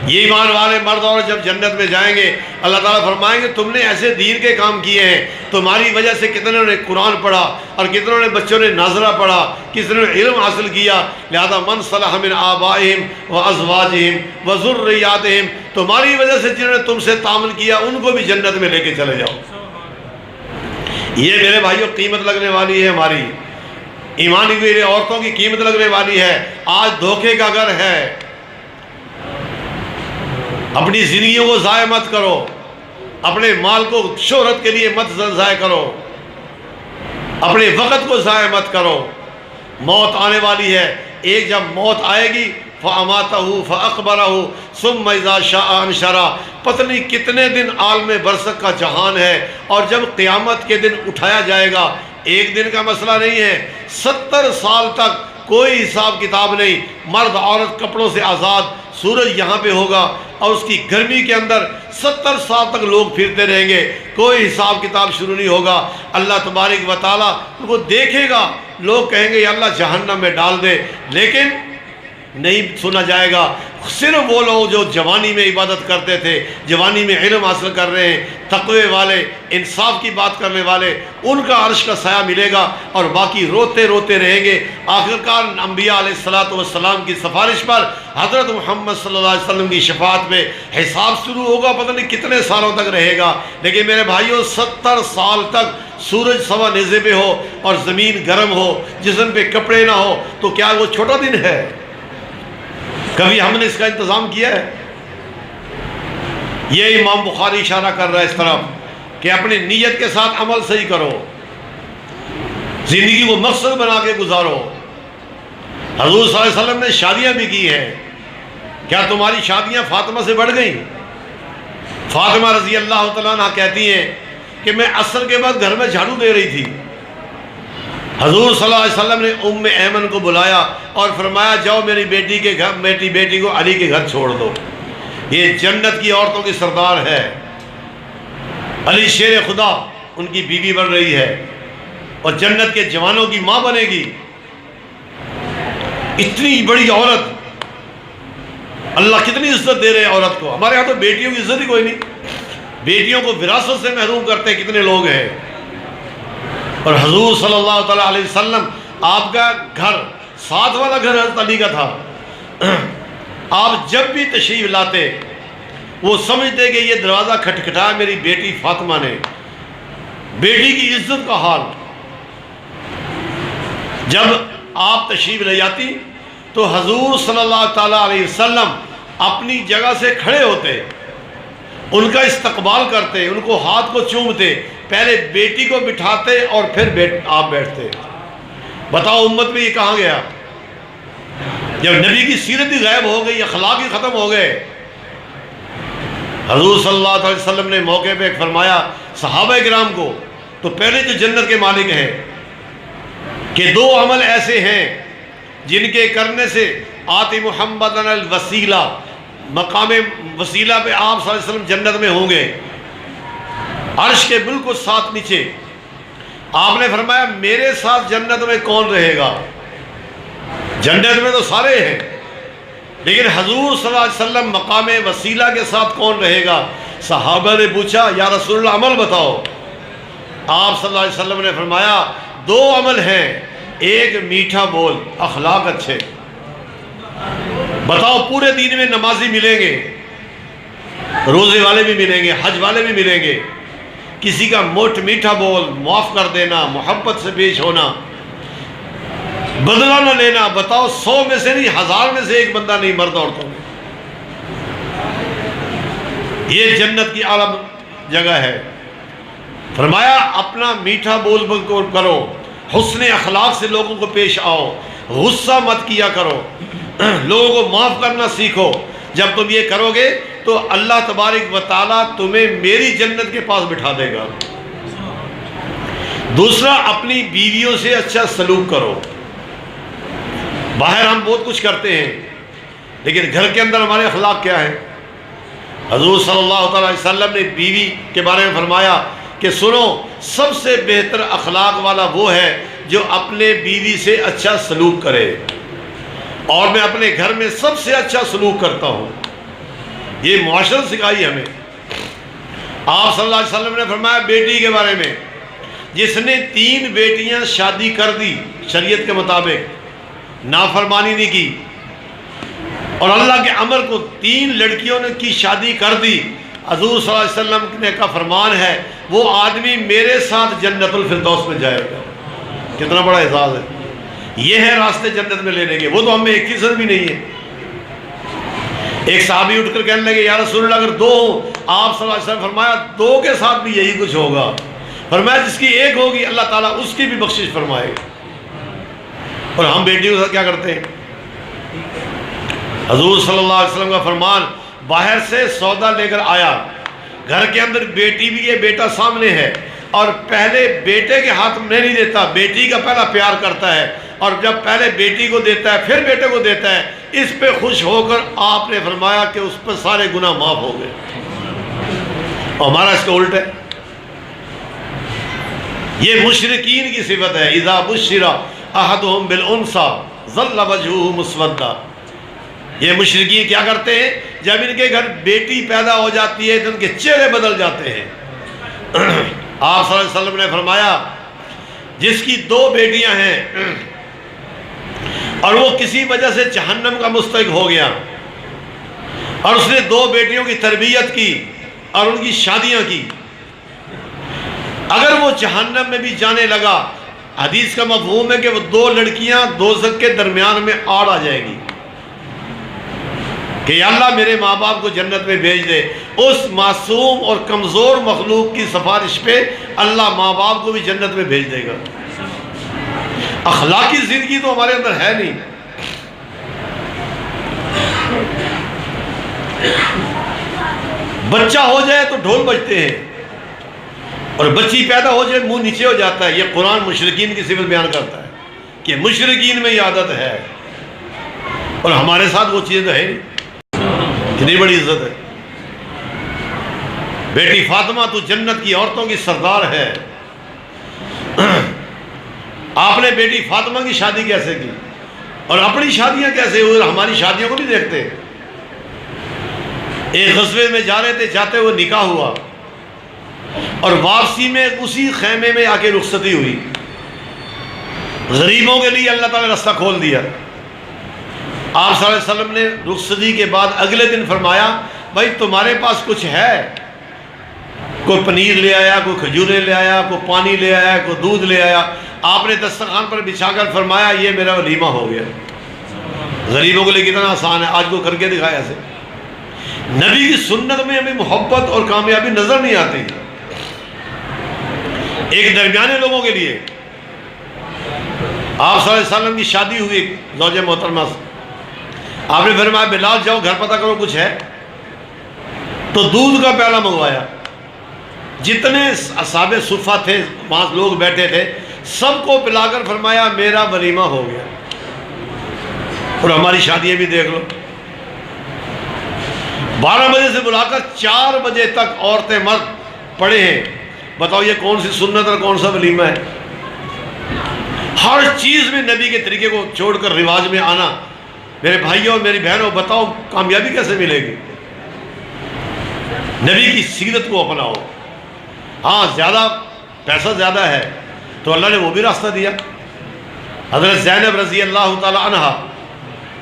یہ ایمان والے مرد اور جب جنت میں جائیں گے اللہ تعالیٰ فرمائیں گے تم نے ایسے دین کے کام کیے ہیں، تمہاری وجہ سے کتنوں نے قرآن پڑھا اور کتنوں نے بچوں نے ناظرہ پڑھا، کتنوں نے علم حاصل کیا، لہذا من صلح من آبائہم و ازواجہم و ذریاتہم، تمہاری وجہ سے جنہوں نے تم سے تعامل کیا ان کو بھی جنت میں لے کے چلے جاؤ۔ یہ میرے بھائیوں قیمت لگنے والی ہے، ہماری ایمانی ہوئی عورتوں کی قیمت لگنے والی ہے۔ آج دھوکے کا گھر ہے، اپنی زندگیوں کو ضائع مت کرو، اپنے مال کو شہرت کے لیے مت ضائع کرو، اپنے وقت کو ضائع مت کرو۔ موت آنے والی ہے، ایک جب موت آئے گی فَأَمَاتَهُ فَأَقْبَرَهُ ثُمَّ إِذَا شَاءَ أَنشَرَهُ، پتہ نہیں کتنے دن عالم برزخ کا جہان ہے، اور جب قیامت کے دن اٹھایا جائے گا، ایک دن کا مسئلہ نہیں ہے، 70 سال تک کوئی حساب کتاب نہیں، مرد عورت کپڑوں سے آزاد، سورج یہاں پہ ہوگا اور اس کی گرمی کے اندر 70 سال تک لوگ پھرتے رہیں گے، کوئی حساب کتاب شروع نہیں ہوگا۔ اللہ تبارک و تعالیٰ ان کو دیکھے گا، لوگ کہیں گے یا اللہ جہنم میں ڈال دے، لیکن نہیں سنا جائے گا۔ صرف وہ لوگ جو جوانی میں عبادت کرتے تھے، جوانی میں علم حاصل کر رہے ہیں، تقوی والے، انصاف کی بات کرنے والے، ان کا عرش کا سایہ ملے گا، اور باقی روتے روتے رہیں گے۔ آخرکار انبیاء علیہ السلام کی سفارش پر حضرت محمد صلی اللہ علیہ وسلم کی شفاعت میں حساب شروع ہوگا، پتہ نہیں کتنے سالوں تک رہے گا، لیکن میرے بھائیوں 70 سال تک سورج سوا نیزے پہ ہو اور زمین گرم ہو، جسم پہ کپڑے نہ ہو، تو کیا وہ چھوٹا دن ہے؟ کبھی ہم نے اس کا انتظام کیا ہے؟ یہ امام بخاری اشارہ کر رہا ہے اس طرف کہ اپنی نیت کے ساتھ عمل صحیح کرو، زندگی کو مقصد بنا کے گزارو۔ حضور صلی اللہ علیہ وسلم نے شادیاں بھی کی ہیں، کیا تمہاری شادیاں فاطمہ سے بڑھ گئیں؟ فاطمہ رضی اللہ تعالیٰ عنہ کہتی ہیں کہ میں عصر کے بعد گھر میں جھاڑو دے رہی تھی، حضور صلی اللہ علیہ وسلم نے ام ایمن کو بلایا اور فرمایا جاؤ میری بیٹی کے گھر، میری بیٹی کو علی کے گھر چھوڑ دو، یہ جنت کی عورتوں کی سردار ہے، علی شیر خدا ان کی بیوی بن رہی ہے اور جنت کے جوانوں کی ماں بنے گی۔ اتنی بڑی عورت، اللہ کتنی عزت دے رہے ہیں عورت کو۔ ہمارے یہاں تو بیٹیوں کی عزت ہی کوئی نہیں، بیٹیوں کو وراثت سے محروم کرتے کتنے لوگ ہیں۔ اور حضور صلی اللہ تعالیٰ علیہ وسلم، آپ کا گھر ساتھ والا گھر حضرت علی کا تھا، آپ جب بھی تشریف لاتے وہ سمجھتے کہ یہ دروازہ کھٹکھٹایا میری بیٹی فاطمہ نے، بیٹی کی عزت کا حال۔ جب آپ تشریف لے جاتی تو حضور صلی اللہ تعالیٰ علیہ وسلم اپنی جگہ سے کھڑے ہوتے، ان کا استقبال کرتے، ان کو ہاتھ کو چومتے، پہلے بیٹی کو بٹھاتے اور پھر آپ بیٹھتے۔ بتاؤ امت میں یہ کہاں گیا؟ جب نبی کی سیرت ہی غائب ہو گئی، اخلاق ہی ختم ہو گئے۔ حضور صلی اللہ علیہ وسلم نے موقع پہ فرمایا صحابہ کرام کو، تو پہلے جو جنت کے مالک ہیں کہ 2 عمل ایسے ہیں جن کے کرنے سے آتی محمد الوسیلہ، مقام وسیلہ پہ آپ صلی اللہ علیہ وسلم جنت میں ہوں گے، عرش کے بالکل ساتھ نیچے۔ آپ نے فرمایا میرے ساتھ جنت میں کون رہے گا؟ جنت میں تو سارے ہیں، لیکن حضور صلی اللہ علیہ وسلم مقام وسیلہ کے ساتھ کون رہے گا؟ صحابہ نے پوچھا یا رسول اللہ عمل بتاؤ۔ آپ صلی اللہ علیہ وسلم نے فرمایا 2 عمل ہیں، ایک میٹھا بول، اخلاق اچھے۔ بتاؤ پورے دین میں نمازی ملیں گے، روزے والے بھی ملیں گے، حج والے بھی ملیں گے، کسی کا موٹ میٹھا بول، معاف کر دینا، محبت سے پیش ہونا، بدلہ نہ لینا، بتاؤ 100 میں سے نہیں 1000 میں سے ایک بندہ نہیں مرد عورتوں میں۔ یہ جنت کی اعلیٰ جگہ ہے۔ فرمایا اپنا میٹھا بول کرو، حسن اخلاق سے لوگوں کو پیش آؤ، غصہ مت کیا کرو، لوگوں کو معاف کرنا سیکھو۔ جب تم یہ کرو گے تو اللہ تبارک و تعالیٰ تمہیں میری جنت کے پاس بٹھا دے گا۔ دوسرا، اپنی بیویوں سے اچھا سلوک کرو۔ باہر ہم بہت کچھ کرتے ہیں، لیکن گھر کے اندر ہمارے اخلاق کیا ہیں؟ حضور صلی اللہ تعالیٰ علیہ وسلم نے بیوی کے بارے میں فرمایا کہ سنو، سب سے بہتر اخلاق والا وہ ہے جو اپنے بیوی سے اچھا سلوک کرے، اور میں اپنے گھر میں سب سے اچھا سلوک کرتا ہوں۔ یہ معاشرت سکھائی ہمیں۔ آپ صلی اللہ علیہ وسلم نے فرمایا بیٹی کے بارے میں، جس نے 3 بیٹیاں شادی کر دی شریعت کے مطابق، نافرمانی نہیں کی، اور اللہ کے امر کو 3 لڑکیوں نے کی شادی کر دی، حضور صلی اللہ علیہ وسلم نے کا فرمان ہے وہ آدمی میرے ساتھ جنت الفردوس میں جائے گا۔ کتنا بڑا اعزاز ہے! یہ ہے راستے جنت میں لینے کے۔ وہ تو ہمیں 21 بھی نہیں ہے۔ ایک صحابی اٹھ کر کہنے لگے یا رسول اللہ اگر 2 ہوں، آپ صلی اللہ علیہ وسلم فرمایا 2 کے ساتھ بھی یہی کچھ ہوگا۔ فرمایا جس کی 1 ہوگی اللہ تعالیٰ اس کی بھی بخشش فرمائے گا۔ اور ہم بیٹیوں سے کیا کرتے ہیں؟ حضور صلی اللہ علیہ وسلم کا فرمان، باہر سے سودا لے کر آیا، گھر کے اندر بیٹی بھی ہے، بیٹا سامنے ہے، اور پہلے بیٹے کے ہاتھ میں نہیں دیتا، بیٹی کا پہلا پیار کرتا ہے، اور جب پہلے بیٹی کو دیتا ہے پھر بیٹے کو دیتا ہے۔ اس پہ خوش ہو کر آپ نے فرمایا کہ اس پر سارے گناہ معاف ہو گئے۔ اور ہمارا اس کا الٹ ہے۔ یہ مشرکین کی صفت ہے، اذا بشر احدهم بالانثى ظل وجهه مسودا۔ یہ مشرکین کیا کرتے ہیں؟ جب ان کے گھر بیٹی پیدا ہو جاتی ہے تو ان کے چہرے بدل جاتے ہیں۔ آپ صلی اللہ علیہ وسلم نے فرمایا جس کی 2 بیٹیاں ہیں اور وہ کسی وجہ سے جہنم کا مستحق ہو گیا، اور اس نے 2 بیٹیوں کی تربیت کی اور ان کی شادیاں کی، اگر وہ جہنم میں بھی جانے لگا، حدیث کا مفہوم ہے کہ وہ 2 لڑکیاں دوزخ کے درمیان میں آڑ آ جائے گی کہ یا اللہ میرے ماں باپ کو جنت میں بھیج دے۔ اس معصوم اور کمزور مخلوق کی سفارش پہ اللہ ماں باپ کو بھی جنت میں بھیج دے گا۔ اخلاقی زندگی تو ہمارے اندر ہے نہیں۔ بچہ ہو جائے تو ڈھول بجتے ہیں، اور بچی پیدا ہو جائے منہ نیچے ہو جاتا ہے۔ یہ قرآن مشرکین کی صفت بیان کرتا ہے کہ مشرکین میں یہ عادت ہے، اور ہمارے ساتھ وہ چیز تو ہے نہیں۔ کتنی بڑی عزت ہے! بیٹی فاطمہ تو جنت کی عورتوں کی سردار ہے۔ آپ نے بیٹی فاطمہ کی شادی کیسے کی اور اپنی شادیاں کیسے ہوئی؟ ہماری شادیوں کو نہیں دیکھتے۔ ایک غزوے میں جا رہے تھے، جاتے ہوئے نکاح ہوا، اور واپسی میں اسی خیمے میں آ کے رخصتی ہوئی۔ غریبوں کے لیے اللہ تعالیٰ نے راستہ کھول دیا۔ آپ صلی اللہ علیہ وسلم نے رخصتی کے بعد اگلے دن فرمایا بھائی تمہارے پاس کچھ ہے؟ کوئی پنیر لے آیا، کوئی کھجوریں لے آیا، کوئی پانی لے آیا، کوئی دودھ لے آیا۔ آپ نے دسترخوان پر بچھا کر فرمایا یہ میرا ولیمہ ہو گیا۔ غریبوں کے لیے کتنا آسان ہے، آج کو کر کے دکھایا ایسے۔ نبی کی سنت میں ہمیں محبت اور کامیابی نظر نہیں آتی۔ ایک درمیانے لوگوں کے لیے آپ صلی اللہ علیہ وسلم کی شادی ہوئی زوجہ محترمہ سے، آپ نے فرمایا بلال جاؤ گھر پتہ کرو کچھ ہے، تو دودھ کا پیالہ منگوایا۔ جتنے اصحاب صفہ تھے وہاں لوگ بیٹھے تھے سب کو پلا کر فرمایا میرا ولیمہ ہو گیا۔ اور ہماری شادیاں بھی دیکھ لو، 12 بجے سے بلا کر 4 بجے تک عورتیں مرد پڑے ہیں۔ بتاؤ یہ کون سی سنت اور کون سا ولیمہ ہے؟ ہر چیز میں نبی کے طریقے کو چھوڑ کر رواج میں آنا۔ میرے بھائیوں اور میری بہنوں بتاؤ کامیابی کیسے ملے گی؟ نبی کی سیرت کو اپناؤ۔ ہاں زیادہ پیسہ زیادہ ہے تو اللہ نے وہ بھی راستہ دیا۔ حضرت زینب رضی اللہ تعالی عنہ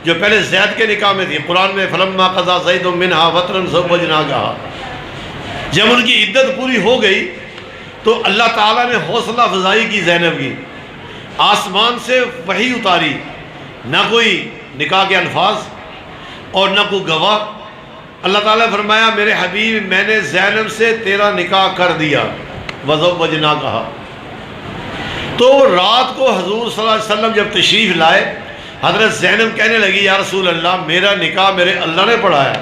جو پہلے زید کے نکاح میں تھی، قرآن میں فلما قضا زید منہا وطرا زوجناکہا، جب ان کی عدت پوری ہو گئی تو اللہ تعالیٰ نے حوصلہ افزائی کی زینب کی، آسمان سے وحی اتاری، نہ کوئی نکاح کے الفاظ اور نہ کوئی گواہ۔ اللہ تعالیٰ نے فرمایا میرے حبیب میں نے زینب سے تیرا نکاح کر دیا، وزوجناکہا۔ تو رات کو حضور صلی اللہ علیہ وسلم جب تشریف لائے، حضرت زینب کہنے لگی یا رسول اللہ میرا نکاح میرے اللہ نے پڑھایا،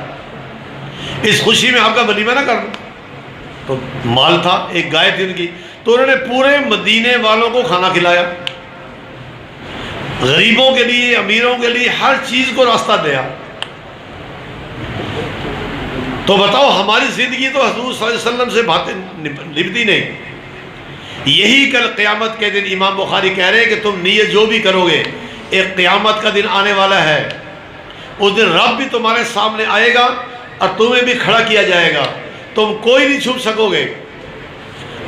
اس خوشی میں آپ کا ولیمہ نہ کر دوں؟ تو مال تھا، ایک گائے تھی ان کی، تو انہوں نے پورے مدینے والوں کو کھانا کھلایا، غریبوں کے لیے، امیروں کے لیے، ہر چیز کو راستہ دیا۔ تو بتاؤ ہماری زندگی تو حضور صلی اللہ علیہ وسلم سے باتیں نبھتی نہیں۔ یہی کل قیامت کے دن امام بخاری کہہ رہے ہیں کہ تم نیت جو بھی کرو گے، ایک قیامت کا دن آنے والا ہے، اس دن رب بھی تمہارے سامنے آئے گا اور تمہیں بھی کھڑا کیا جائے گا، تم کوئی نہیں چھپ سکو گے۔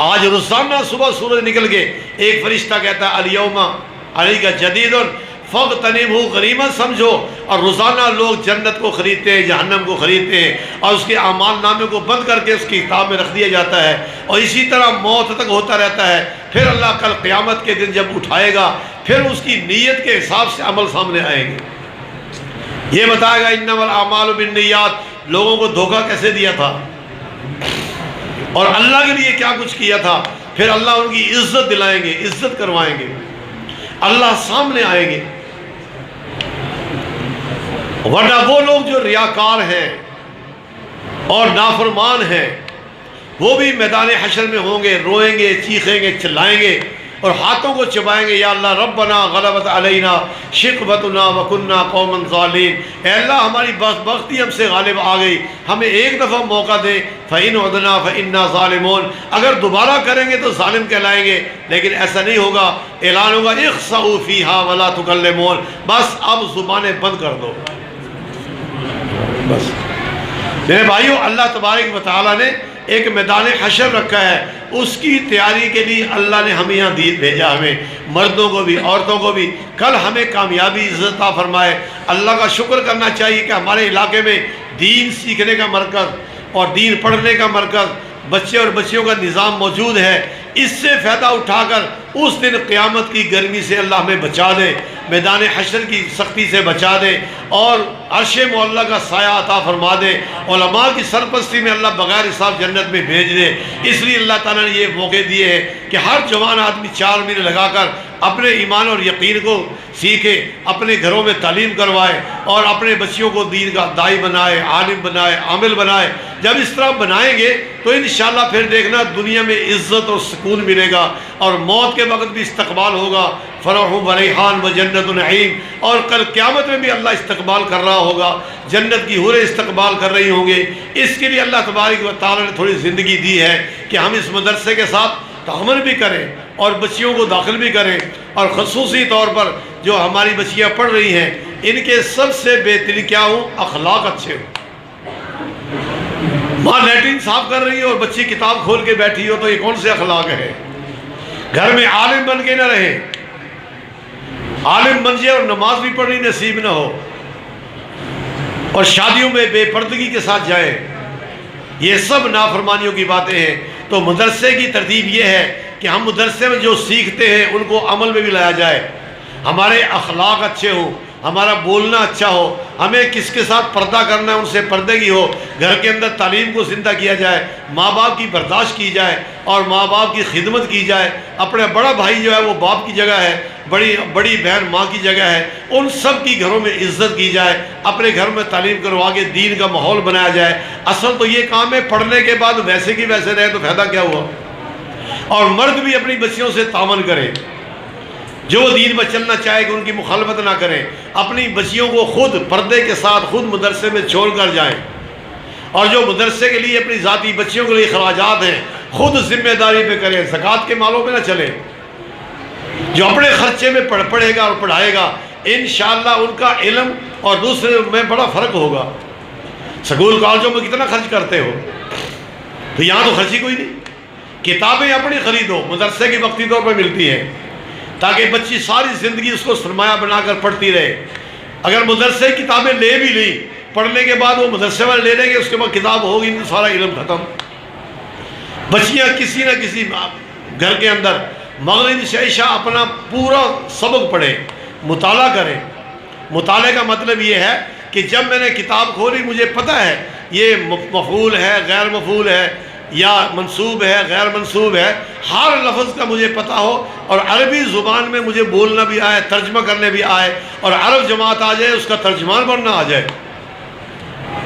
آج روزانہ صبح سورج نکل کے ایک فرشتہ کہتا ہے الیوم علیک جدید فاغتنمہ غنیمت سمجھو، اور روزانہ لوگ جنت کو خریدتے ہیں، جہنم کو خریدتے ہیں، اور اس کے اعمال نامے کو بند کر کے اس کی کتاب میں رکھ دیا جاتا ہے، اور اسی طرح موت تک ہوتا رہتا ہے۔ پھر اللہ کل قیامت کے دن جب اٹھائے گا، پھر اس کی نیت کے حساب سے عمل سامنے آئیں گے، یہ بتائے گا انما الاعمال بالنیات، لوگوں کو دھوکہ کیسے دیا تھا اور اللہ کے لیے کیا کچھ کیا تھا۔ پھر اللہ ان کی عزت دلائیں گے، عزت کروائیں گے، اللہ سامنے آئیں گے۔ ورنہ وہ لوگ جو ریاکار ہیں اور نافرمان ہیں، وہ بھی میدان حشر میں ہوں گے، روئیں گے، چیخیں گے، چلائیں گے اور ہاتھوں کو چبائیں گے، یا اللہ ربنا غلبت علینا شقوتنا وکنا قوما ظالمین، اے اللہ ہماری بدبختی ہم سے غالب آ گئی، ہمیں ایک دفعہ موقع دے، فإن عدنا فإنا ظالمون، اگر دوبارہ کریں گے تو ظالم کہلائیں گے، لیکن ایسا نہیں ہوگا، اعلان ہوگا اخسؤوا فیہا ولا تکلمون، بس اب زبانیں بند کر دو۔ بس میرے بھائیو، اللہ تبارک و تعالیٰ نے ایک میدان حشر رکھا ہے، اس کی تیاری کے لیے اللہ نے ہمیں یہاں بھیجا، ہمیں مردوں کو بھی عورتوں کو بھی، کل ہمیں کامیابی عزت عطا فرمائے۔ اللہ کا شکر کرنا چاہیے کہ ہمارے علاقے میں دین سیکھنے کا مرکز اور دین پڑھنے کا مرکز، بچے اور بچیوں کا نظام موجود ہے۔ اس سے فائدہ اٹھا کر اس دن قیامت کی گرمی سے اللہ ہمیں بچا دے، میدان حشر کی سختی سے بچا دے، اور عرش معلیٰ کا سایہ عطا فرما دے، علماء کی سرپرستی میں اللہ بغیر حساب جنت میں بھیج دے۔ اس لیے اللہ تعالیٰ نے یہ موقع دیے ہیں کہ ہر جوان آدمی 4 مہینے لگا کر اپنے ایمان اور یقین کو سیکھے، اپنے گھروں میں تعلیم کروائے، اور اپنے بچیوں کو دین کا داعی بنائے، عالم بنائے، عامل بنائے۔ جب اس طرح بنائیں گے تو انشاءاللہ پھر دیکھنا دنیا میں عزت اور سکون ملے گا، اور موت کے وقت بھی استقبال ہوگا، فرح و ریحان و جنت و نعیم، اور کل قیامت میں بھی اللہ استقبال کر رہا ہوگا، جنت کی حوریں استقبال کر رہی ہوں گے۔ اس کے لیے اللہ تبارک و تعالیٰ نے تھوڑی زندگی دی ہے کہ ہم اس مدرسے کے ساتھ تعامل بھی کریں اور بچیوں کو داخل بھی کریں، اور خصوصی طور پر جو ہماری بچیاں پڑھ رہی ہیں، ان کے سب سے بہترین کیا ہوں؟ اخلاق اچھے ہوں۔ ماں لیٹرین صاف کر رہی ہے اور بچی کتاب کھول کے بیٹھی ہو تو یہ کون سے اخلاق ہے؟ گھر میں عالم بن کے نہ رہے، عالم بن جائے اور نماز بھی پڑھنی نصیب نہ ہو، اور شادیوں میں بے پردگی کے ساتھ جائے، یہ سب نافرمانیوں کی باتیں ہیں۔ تو مدرسے کی ترتیب یہ ہے کہ ہم مدرسے میں جو سیکھتے ہیں ان کو عمل میں بھی لایا جائے، ہمارے اخلاق اچھے ہوں، ہمارا بولنا اچھا ہو، ہمیں کس کے ساتھ پردہ کرنا ہے ان سے پردگی ہو، گھر کے اندر تعلیم کو زندہ کیا جائے، ماں باپ کی برداشت کی جائے اور ماں باپ کی خدمت کی جائے، اپنا بڑا بھائی جو ہے وہ باپ کی جگہ ہے، بڑی بہن ماں کی جگہ ہے، ان سب کی گھروں میں عزت کی جائے، اپنے گھر میں تعلیم کروا کے دین کا ماحول بنایا جائے۔ اصل تو یہ کام ہے، پڑھنے کے بعد ویسے کی ویسے رہے تو فائدہ کیا ہوا؟ اور مرد بھی اپنی بچیوں سے تعاون کرے، جو دین پر چلنا چاہے کہ ان کی مخالفت نہ کریں، اپنی بچیوں کو خود پردے کے ساتھ خود مدرسے میں چھوڑ کر جائیں، اور جو مدرسے کے لیے اپنی ذاتی بچیوں کے لیے اخراجات ہیں خود ذمہ داری پہ کریں، زکوٰۃ کے مالوں پہ نہ چلیں۔ جو اپنے خرچے میں پڑھے گا اور پڑھائے گا، انشاءاللہ ان کا علم اور دوسرے میں بڑا فرق ہوگا۔ سکول کالجوں میں کتنا خرچ کرتے ہو، تو یہاں تو خرچی کوئی نہیں۔ کتابیں اپنی خریدو، مدرسے کی وقتی طور پر ملتی ہیں، تاکہ بچی ساری زندگی اس کو سرمایہ بنا کر پڑھتی رہے۔ اگر مدرسے کی کتابیں لے بھی لی، پڑھنے کے بعد وہ مدرسے والے لے لیں گے، اس کے بعد کتاب ہوگی تو سارا علم ختم۔ بچیاں کسی نہ کسی گھر کے اندر مغرب سے عشاء اپنا پورا سبق پڑھیں، مطالعہ کریں۔ مطالعے کا مطلب یہ ہے کہ جب میں نے کتاب کھولی مجھے پتہ ہے یہ مفعول ہے، غیر مفعول ہے، یا منصوب ہے، غیر منصوب ہے، ہر لفظ کا مجھے پتہ ہو، اور عربی زبان میں مجھے بولنا بھی آئے، ترجمہ کرنے بھی آئے، اور عرب جماعت آ جائے اس کا ترجمان بننا آ جائے۔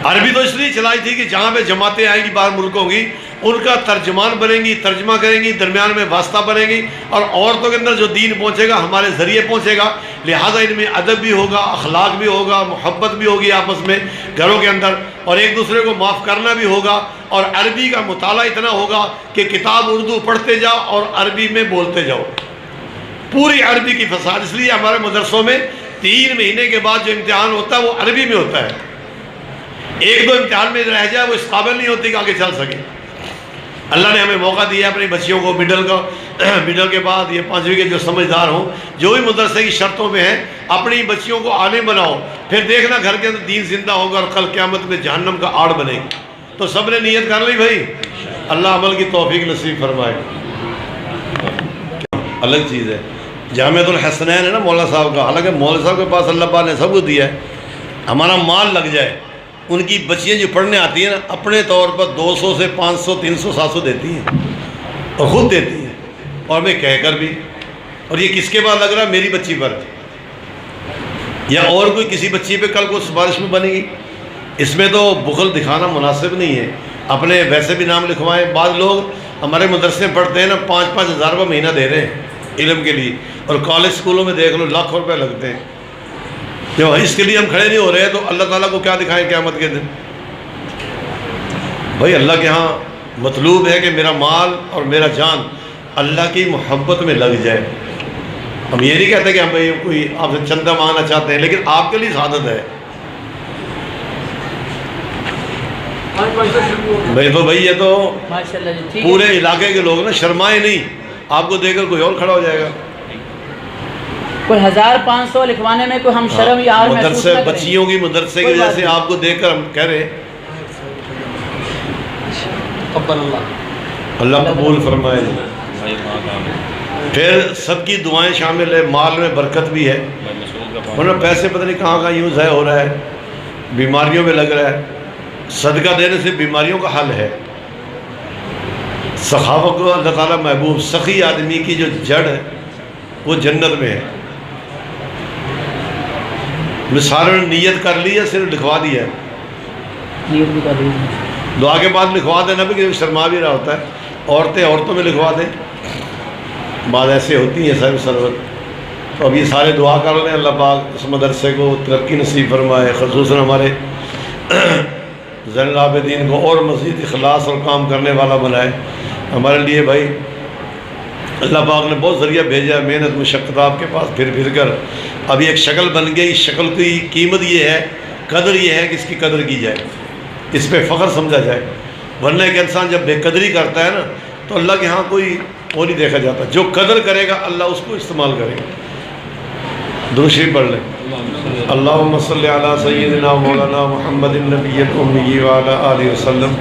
عربی تو اس لیے چلائی تھی کہ جہاں پہ جماعتیں آئیں گی باہر ملکوں کی، ان کا ترجمان بنیں گی، ترجمہ کریں گی، درمیان میں واسطہ بنیں گی، اور عورتوں کے اندر جو دین پہنچے گا ہمارے ذریعے پہنچے گا، لہٰذا ان میں ادب بھی ہوگا، اخلاق بھی ہوگا، محبت بھی ہوگی آپس میں گھروں کے اندر، اور ایک دوسرے کو معاف کرنا بھی ہوگا، اور عربی کا مطالعہ اتنا ہوگا کہ کتاب اردو پڑھتے جاؤ اور عربی میں بولتے جاؤ، پوری عربی کی فصاحت۔ اس لیے ہمارے مدرسوں میں 3 مہینے کے بعد جو امتحان ہوتا ہے وہ عربی میں ہوتا ہے، 1-2 امتحان میں رہ جائے وہ اس قابل نہیں ہوتی کہ آگے چل سکے۔ اللہ نے ہمیں موقع دیا اپنی بچیوں کو مڈل کے بعد یہ 5ویں کے جو سمجھدار ہوں، جو بھی مدرسے کی شرطوں میں ہیں، اپنی بچیوں کو عالم بناؤ، پھر دیکھنا گھر کے اندر دین زندہ ہوگا اور کل قیامت میں جہنم کا آڑ بنے گی۔ تو سب نے نیت کر لی بھائی، اللہ عمل کی توفیق نصیب فرمائے۔ الگ چیز ہے جامعۃ الحسنین ہے نا مولانا صاحب کا، حالانکہ مولانا صاحب کے پاس اللہ پاک نے سب کو دیا ہے، ہمارا مال لگ جائے، ان کی بچیاں جو پڑھنے آتی ہیں نا اپنے طور پر 200 سے 500 300 700 دیتی ہیں، اور خود دیتی ہیں، اور میں کہہ کر بھی، اور یہ کس کے بعد لگ رہا ہے؟ میری بچی پر، یا اور کوئی کسی بچی پہ کل کو سفارش میں بنے گی۔ اس میں تو بخل دکھانا مناسب نہیں ہے، اپنے ویسے بھی نام لکھوائیں۔ بعض لوگ ہمارے مدرسے میں پڑھتے ہیں نا 5-5 ہزار روپے مہینہ دے رہے ہیں علم کے لیے، اور کالج اسکولوں میں دیکھ لو لاکھوں روپے لگتے ہیں۔ جو اس کے لیے ہم کھڑے نہیں ہو رہے ہیں تو اللہ تعالیٰ کو کیا دکھائیں قیامت کے دن؟ بھائی اللہ کے ہاں مطلوب ہے کہ میرا مال اور میرا جان اللہ کی محبت میں لگ جائے۔ ہم یہ نہیں کہتے کہ ہم بھائی کوئی آپ سے چندہ مانگنا چاہتے ہیں، لیکن آپ کے لیے سعادت ہے بھائی۔ تو بھائی یہ تو پورے علاقے کے لوگ نا شرمائے نہیں، آپ کو دیکھ کر کوئی اور کھڑا ہو جائے گا۔ کوئی 1500 لکھوانے میں کوئی ہم شرم یا عار محسوس نہ مدرسے کریں۔ بچیوں کی مدرسے کی وجہ سے آپ کو دیکھ کر ہم کہہ رہے ہیں اللہ قبول فرمائے۔ پھر سب کی دعائیں شامل ہے، مال میں برکت بھی ہے، ورنہ پیسے پتہ نہیں کہاں یوں ضائع ہو رہا ہے، بیماریوں میں لگ رہا ہے۔ صدقہ دینے سے بیماریوں کا حل ہے۔ سخاوت کو اللہ تعالیٰ محبوب، سخی آدمی کی جو جڑ ہے وہ جنت میں ہے۔ مثال نیت کر لی ہے، صرف لکھوا دیا ہے، نیت بھی کر دی۔ دعا کے بعد لکھوا دینا بھی کہ شرما بھی رہا ہوتا ہے، عورتیں عورتوں میں لکھوا دیں، بعض ایسے ہوتی ہیں سرورت۔ تو اب یہ سارے دعا کر رہے ہیں اللہ پاک اس مدرسے کو ترقی نصیب فرمائے، خصوصاً ہمارے زین العابدین کو اور مزید اخلاص اور کام کرنے والا بنائے ہمارے لیے۔ بھائی اللہ پاک نے بہت ذریعہ بھیجا، محنت مشقت آپ کے پاس پھر پھر کر اب ایک شکل بن گئی۔ شکل کی قیمت یہ ہے، قدر یہ ہے کہ اس کی قدر کی جائے، اس پہ فخر سمجھا جائے، ورنہ ایک انسان جب بے قدری کرتا ہے نا تو اللہ کے ہاں کوئی وہ نہیں دیکھا جاتا۔ جو قدر کرے گا اللہ اس کو استعمال کرے گا۔ درود شریف پڑھ لیں۔ اللہم صلی علی سیدنا مولانا محمد النبی الامی وعلی آلہ وسلم۔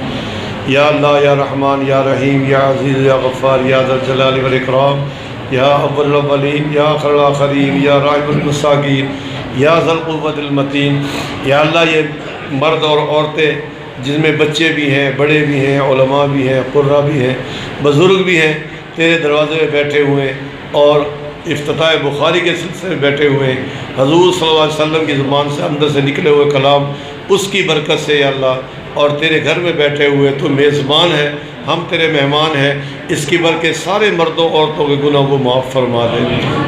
یا اللہ یا رحمان یا رحیم یا عزیز یا غفار یا ذا الجلال والاکرام یا اول الاولین یا آخر الآخرین یا راحم المساکین یا ذا القوۃ المتین۔ یا اللہ یہ مرد اور عورتیں جن میں بچے بھی ہیں، بڑے بھی ہیں، علماء بھی ہیں، قرہ بھی ہیں، بزرگ بھی ہیں، تیرے دروازے میں بیٹھے ہوئے اور افتتاح بخاری کے سلسلے میں بیٹھے ہوئے، حضور صلی اللہ علیہ وسلم کی زبان سے اندر سے نکلے ہوئے کلام اس کی برکت سے یا اللہ، اور تیرے گھر میں بیٹھے ہوئے تو میزبان ہے، ہم تیرے مہمان ہیں، اس کی برکت سارے مردوں عورتوں کے گناہوں کو معاف فرما دے۔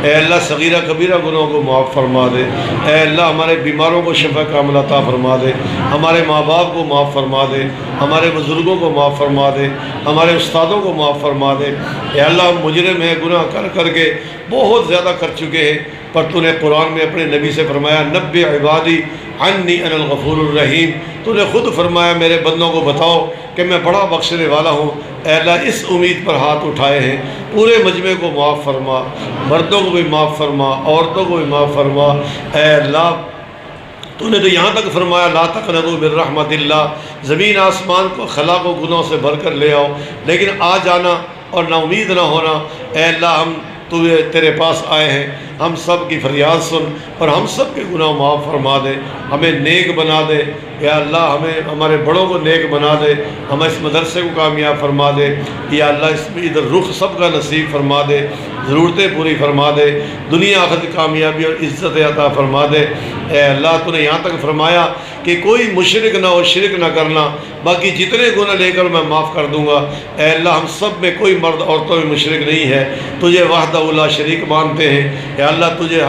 اے اللہ صغیرہ کبیرہ گناہوں کو معاف فرما دے۔ اے اللہ ہمارے بیماروں کو شفا کاملہ عطا فرما دے، ہمارے ماں باپ کو معاف فرما دے، ہمارے بزرگوں کو معاف فرما دے، ہمارے استادوں کو معاف فرما دے۔ اے اللہ ہم مجرم ہیں، گناہ کر کر کے بہت زیادہ کر چکے ہیں، پر تو نے قرآن میں اپنے نبی سے فرمایا نبئ عبادی عنی انا الغفور الرحیم۔ تو نے خود فرمایا میرے بندوں کو بتاؤ کہ میں بڑا بخشنے والا ہوں۔ اے اللہ اس امید پر ہاتھ اٹھائے ہیں، پورے مجمع کو معاف فرما، مردوں کو بھی معاف فرما، عورتوں کو بھی معاف فرما۔ اے اللہ تو نے تو یہاں تک فرمایا لا تقنطوا من رحمت اللہ، زمین آسمان کو خلا کو گناہوں سے بھر کر لے آؤ، لیکن آ جانا اور نا امید نہ ہونا۔ اے اللہ ہم تیرے پاس آئے ہیں، ہم سب کی فریاد سن اور ہم سب کے گناہ معاف فرما دے، ہمیں نیک بنا دے، یا اللہ ہمیں ہمارے بڑوں کو نیک بنا دے، ہمیں اس مدرسے کو کامیاب فرما دے، یا اللہ اس میں ادھر رخ سب کا نصیب فرما دے، ضرورتیں پوری فرما دے، دنیا آخرت کی کامیابی اور عزت عطا فرما دے۔ اے اللہ تو نے یہاں تک فرمایا کہ کوئی مشرک نہ ہو، شرک نہ کرنا، باقی جتنے گناہ لے کر میں معاف کر دوں گا۔ اے اللہ ہم سب میں کوئی مرد عورتوں میں مشرک نہیں ہے، تجھے وحدہ لا شریک مانتے ہیں۔ اے اللہ تجھے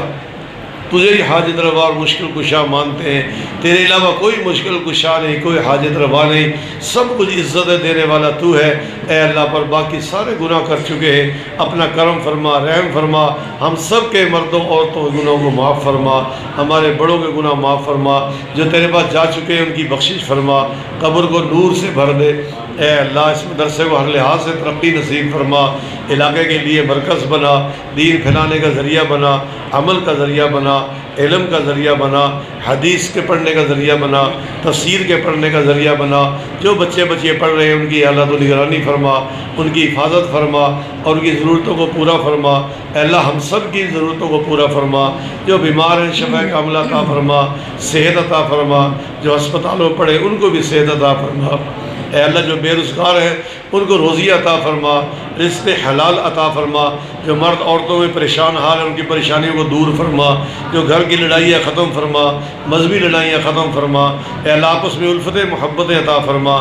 ہی حاجت روا اور مشکل کشا مانتے ہیں، تیرے علاوہ کوئی مشکل کشا نہیں، کوئی حاجت روا نہیں، سب کچھ عزت دینے والا تو ہے۔ اے اللہ پر باقی سارے گناہ کر چکے ہیں، اپنا کرم فرما، رحم فرما، ہم سب کے مردوں عورتوں کے گناہوں کو معاف فرما، ہمارے بڑوں کے گناہ معاف فرما، جو تیرے پاس جا چکے ہیں ان کی بخشش فرما، قبر کو نور سے بھر دے۔ اے اللہ اس مدرسے کو ہر لحاظ سے ترقی نصیب فرما، علاقے کے لیے مرکز بنا، دین پھیلانے کا ذریعہ بنا، عمل کا ذریعہ بنا، علم کا ذریعہ بنا، حدیث کے پڑھنے کا ذریعہ بنا، تفسیر کے پڑھنے کا ذریعہ بنا۔ جو بچے پڑھ رہے ہیں ان کی اعلیٰ و نگرانی فرما، ان کی حفاظت فرما اور ان کی ضرورتوں کو پورا فرما۔ اے اللہ ہم سب کی ضرورتوں کو پورا فرما، جو بیمار ہیں شفا کاملہ عطا فرما، صحت عطا فرما، جو ہسپتالوں میں پڑے ان کو بھی صحت عطا فرما۔ اے اللہ جو بے روزگار ہیں ان کو روزی عطا فرما، رزق حلال عطا فرما، جو مرد عورتوں میں پریشان حال ہیں ان کی پریشانیوں کو دور فرما، جو گھر کی لڑائیاں ختم فرما، مذہبی لڑائیاں ختم فرما۔ اے اللہ آپس میں الفتیں محبتیں عطا فرما،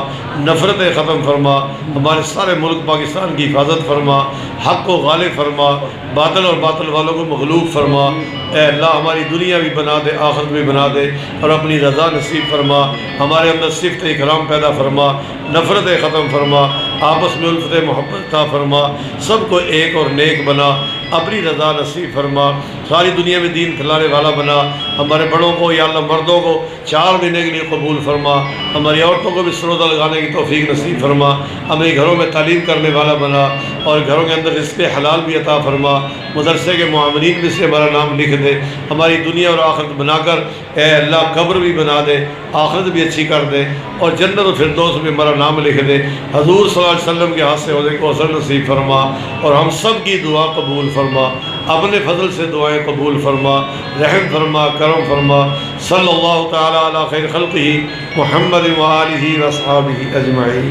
نفرتیں ختم فرما، ہمارے سارے ملک پاکستان کی حفاظت فرما، حق کو غالب فرما، باطل اور باطل والوں کو مغلوب فرما۔ اے اللہ ہماری دنیا بھی بنا دے، آخرت بھی بنا دے، اور اپنی رضا نصیب فرما، ہمارے اندر صفت اکرام پیدا فرما، نفرتیں ختم فرما، آپس میں الفت محبت عطا فرما، سب کو ایک اور نیک بنا، اپنی رضا نصیب فرما، ساری دنیا میں دین پھیلانے والا بنا۔ ہمارے بڑوں کو یا اللہ مردوں کو 4 مہینے کے لیے قبول فرما، ہماری عورتوں کو بھی سرودا لگانے کی توفیق نصیب فرما، ہمیں گھروں میں تعلیم کرنے والا بنا، اور گھروں کے اندر رزق حلال بھی عطا فرما، مدرسے کے معاملین میں سے ہمارا نام لکھ دے، ہماری دنیا اور آخرت بنا کر اے اللہ قبر بھی بنا دے، آخرت بھی اچھی کر دے، اور جنت و فردوس میں ہمارا نام لکھ دے۔ حضور صلی اللہ علیہ وسلم کے ہاتھ سے عہدے کو اثر نصیب فرما، اور ہم سب کی دعا قبول فرما، اپنے فضل سے دعائیں قبول فرما، رحم فرما، کرم فرما۔ صلی اللہ تعالی علی خیر خلقہ محمد و آلہ و اصحابہ اجمعین۔